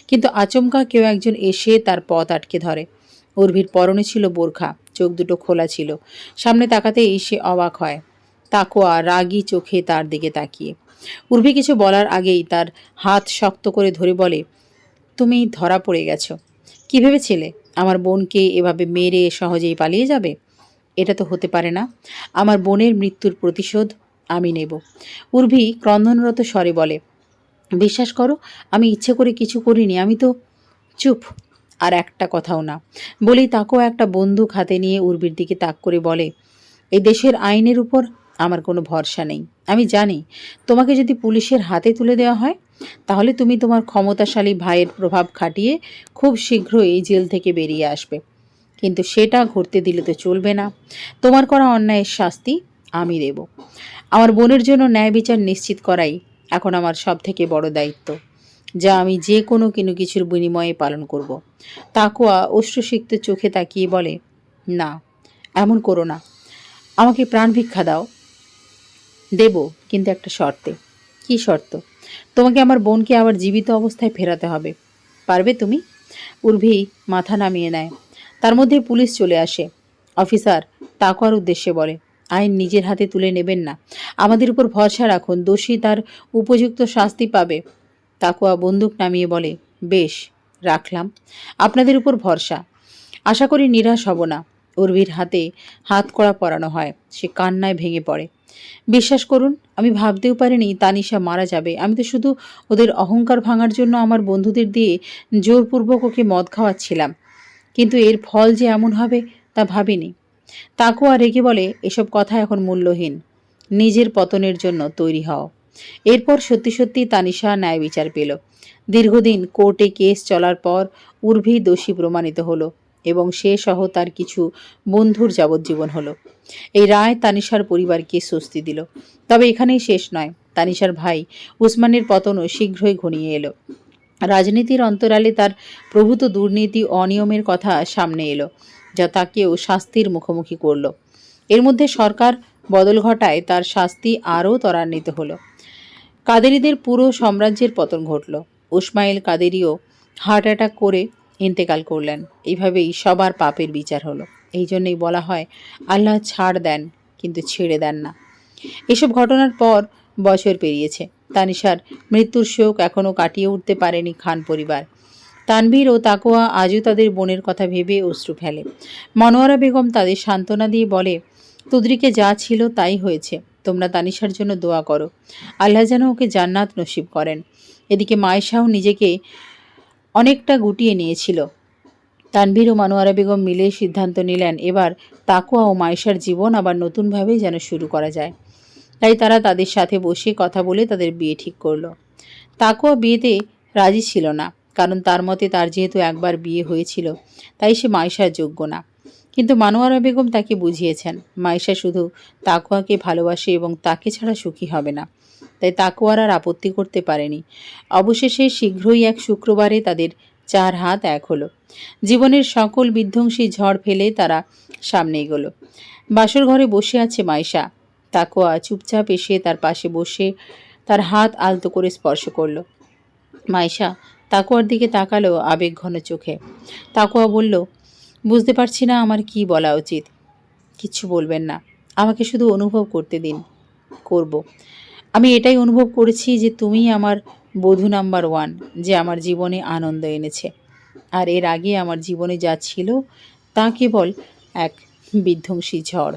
S1: কিন্তু আচমকা কেউ একজন এসে তার পথ আটকে ধরে। উর্ভির পরনে ছিল বোরখা, চোখ দুটো খোলা ছিল। সামনে তাকাতেই সে অবাক হয়। তাকোয়া রাগী চোখে তার দিকে তাকিয়ে। উর্ভি কিছু বলার আগেই তার হাত শক্ত করে ধরে বলে, তুমি ধরা পড়ে গেছো। কি ভেবেছিলে আমার বোনকে এভাবে মেরে সহজেই পালিয়ে যাবে? এটা তো হতে পারে না। আমার বোনের মৃত্যুর প্রতিশোধ আমি নেব। উর্ভি ক্রন্দনরত স্বরে বলে, বিশ্বাস করো, আমি ইচ্ছে করে কিছু করিনি। আমি তো। চুপ, আর একটা কথাও না। বলেই তাকেও একটা বন্দুক হাতে নিয়ে উর্ভির দিকে তাক করে বলে, এই দেশের আইনের উপর আমার কোনো ভরসা নেই। আমি জানি তোমাকে যদি পুলিশের হাতে তুলে দেওয়া হয় তাহলে তুমি তোমার ক্ষমতাশালী ভাইয়ের প্রভাব খাটিয়ে খুব শীঘ্রই জেল থেকে বেরিয়ে আসবে, কিন্তু সেটা ঘটতে দিলে তো চলবে না। তোমার করা অন্যায়ের শাস্তি আমি দেব। আমার বোনের জন্য ন্যায় বিচার নিশ্চিত করাই এখন আমার সব থেকে বড় দায়িত্ব, যা আমি যে কোনো কিছুর বিনিময়ে পালন করব। তাকোয়া অশ্রুসিক্ত চোখে তাকিয়ে বলে, না, এমন করো না। আমাকে প্রাণ ভিক্ষা দাও। দেব, কিন্তু একটা শর্তে। কি শর্ত? তোমাকে আমার বোনকে আবার জীবিত অবস্থায় ফেরাতে হবে। পারবে তুমি? উর্ভি মাথা নামিয়ে নেয়। তার মধ্যে পুলিশ চলে আসে। অফিসার তাকওয়ার উদ্দেশ্যে বলে, আইন নিজের হাতে তুলে নেবেন না। আমাদের উপর ভরসা রাখুন, দোষী তার উপযুক্ত শাস্তি পাবে। তাকওয়া বন্দুক নামিয়ে বলে, বেশ, রাখলাম আপনাদের উপর ভরসা। আশা করি নিরাশ হব না। উর্ভির হাতে হাত কড়া পরানো হয়। সে কান্নায় ভেঙে পড়ে। বিশ্বাস করুন, আমি ভাবতেও পারিনি তানিশা মারা যাবে। আমি তো শুধু ওদের অহংকার ভাঙার জন্য আমার বন্ধুদের দিয়ে জোরপূর্বক ওকে মদ খাওয়াচ্ছিলাম, কিন্তু এর ফল যে এমন হবে তা ভাবিনি। তাকওয়া রেগে বলে, এসব কথা এখন মূল্যহীন। নিজের পতনের জন্য তৈরি হও। এরপর সত্যি সত্যি তানিশা ন্যায় বিচার পেল। দীর্ঘদিন কোর্টে কেস চলার পর উর্ভি দোষী প্রমাণিত হলো এবং সে সহ তার কিছু বন্ধুর যাবজ্জীবন হলো। এই রায় তানিশার পরিবারকে স্বস্তি দিল। তবে এখানেই শেষ নয়। তানিশার ভাই উসমানের পতনও শীঘ্রই ঘনিয়ে এলো। রাজনীতির অন্তরালে তার প্রভূত দুর্নীতি অনিয়মের কথা সামনে এলো, যা তাকেও শাস্তির মুখোমুখি করল। এর মধ্যে সরকার বদল ঘটায় তার শাস্তি আরও ত্বরান্বিত হলো। কাদেরিদের পুরো সাম্রাজ্যের পতন ঘটল। উসমাইল কাদেরিও হার্ট অ্যাটাক করে ইন্তেকাল করলেন। এইভাবেই সবার পাপের বিচার হলো। এই জন্যই বলা হয়, আল্লাহ ছাড় দেন কিন্তু ছেড়ে দেন না। এসব ঘটনার পর বছর পেরিয়েছে। তানিশার মৃত্যুর শোক এখনও কাটিয়ে উঠতে পারেনি খান পরিবার। তানভীর ও তাকোয়া আজও তাদের বোনের কথা ভেবে অশ্রু ফেলে। মনোয়ারা বেগম তাদের সান্ত্বনা দিয়ে বলে, তুদরিকে যা ছিল তাই হয়েছে। তোমরা তানিশার জন্য দোয়া করো, আল্লাহ যেন ওকে জান্নাত নসিব করেন। এদিকে মায়েশাও নিজেকে অনেকটা গুটিয়ে নিয়েছিল। তানভীর ও মনোয়ারা বেগম মিলে সিদ্ধান্ত নিলেন, এবার তাকোয়া ও মায়েশার জীবন আবার নতুনভাবে যেন শুরু করা যায়। তাই তারা তাদের সাথে বসে কথা বলে তাদের বিয়ে ঠিক করলো। তাকোয়া বিয়েতে রাজি ছিল না, কারণ তার মতে তার যেহেতু একবার বিয়ে হয়েছিল তাই সে মায়েশার যোগ্য না। কিন্তু মনোয়ারা বেগম তাকে বুঝিয়েছেন মায়েশা শুধু তাকোয়াকে ভালোবাসে এবং তাকে ছাড়া সুখী হবে না। তাই তাকোয়ার আর আপত্তি করতে পারেনি। অবশেষে শীঘ্রই এক শুক্রবারে তাদের 4 হাত এক হলো। জীবনের সকল বিধ্বংসী ঝড় ফেলে তারা সামনে এগোলো। বাসর ঘরে বসে আছে মায়েশা। তাকোয়া চুপচাপ এসে তার পাশে বসে তার হাত আলতো করে স্পর্শ করল। মায়েশা তাকোয়ার দিকে তাকালো আবেগঘন চোখে। তাকোয়া বলল, বুঝতে পারছি না আমার কি বলা উচিত। কিচ্ছু বলবেন না, আমাকে শুধু অনুভব করতে দিন। করব। আমি এটাই অনুভব করেছি যে তুমি আমার বধূ নাম্বার 1, যে আমার জীবনে আনন্দ এনেছে। আর এর আগে আমার জীবনে যা ছিল তা কেবল এক বিধ্বংসী ঝড়।